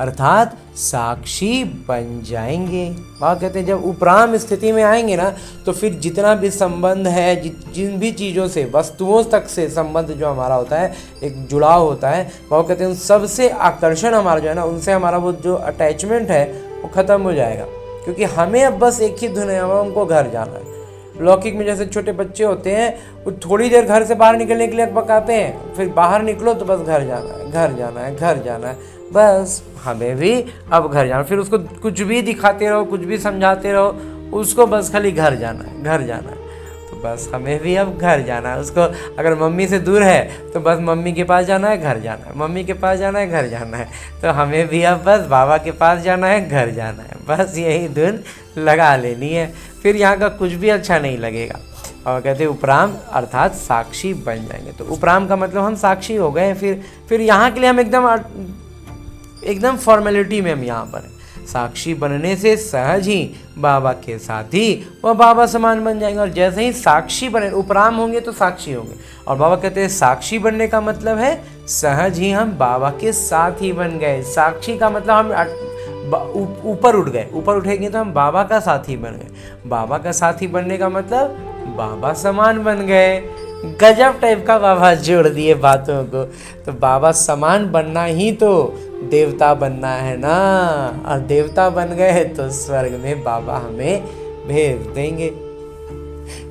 अर्थात साक्षी बन जाएंगे। बाबा कहते हैं जब उपराम स्थिति में आएंगे ना तो फिर जितना भी संबंध है, जिन भी चीज़ों से वस्तुओं तक से संबंध जो हमारा होता है, एक जुड़ाव होता है, बाबा कहते हैं उन सबसे आकर्षण हमारा जो है ना, उनसे हमारा वो जो अटैचमेंट है वो ख़त्म हो जाएगा। क्योंकि हमें अब बस एक ही धुन है, हमको घर जाना है। लौकिक में जैसे छोटे बच्चे होते हैं वो थोड़ी देर घर से बाहर निकलने के लिए पकाते हैं, फिर बाहर निकलो तो बस घर जाना है, घर जाना है, घर जाना है। बस हमें भी अब घर जाना। फिर उसको कुछ भी दिखाते रहो, कुछ भी समझाते रहो, उसको बस खाली घर जाना है, घर जाना है। तो बस हमें भी अब घर जाना है। उसको अगर मम्मी से दूर है तो बस मम्मी के पास जाना है, घर जाना है, मम्मी के पास जाना है, घर जाना है। तो हमें भी अब बस बाबा के पास जाना है, घर जाना है। बस यही धुन लगा लेनी है, फिर यहाँ का कुछ भी अच्छा नहीं लगेगा। और कहते हैं उपराम अर्थात साक्षी बन जाएंगे। तो उपराम का मतलब हम साक्षी हो गए। फिर यहाँ के लिए हम एकदम फॉर्मेलिटी में हम यहाँ पर हैं। साक्षी बनने से सहज ही बाबा के साथ ही वह बाबा समान बन जाएंगे। और जैसे ही साक्षी बने, उपराम होंगे तो साक्षी होंगे। और बाबा कहते हैं साक्षी बनने का मतलब है सहज ही हम बाबा के साथ ही बन गए। साक्षी का मतलब हम ऊपर उठ गए, ऊपर उठेंगे तो हम बाबा का साथी बन गए। बाबा का साथी बनने का मतलब बाबा समान बन गए। गजब टाइप का बाबा जोड़ दिए बातों को। तो बाबा समान बनना ही तो देवता बनना है ना, और देवता बन गए तो स्वर्ग में बाबा हमें भेज देंगे।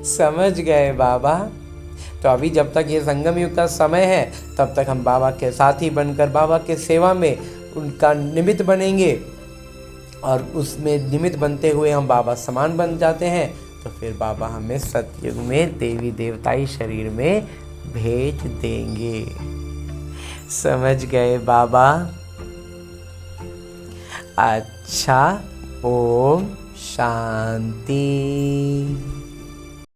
समझ गए बाबा? तो अभी जब तक ये संगम युग का समय है तब तक हम बाबा के साथी बनकर बाबा के सेवा में उनका निमित्त बनेंगे, और उसमें निमित्त बनते हुए हम बाबा समान बन जाते हैं। तो फिर बाबा हमें सतयुग में देवी देवताई शरीर में भेज देंगे। समझ गए बाबा? अच्छा, ओम शांति।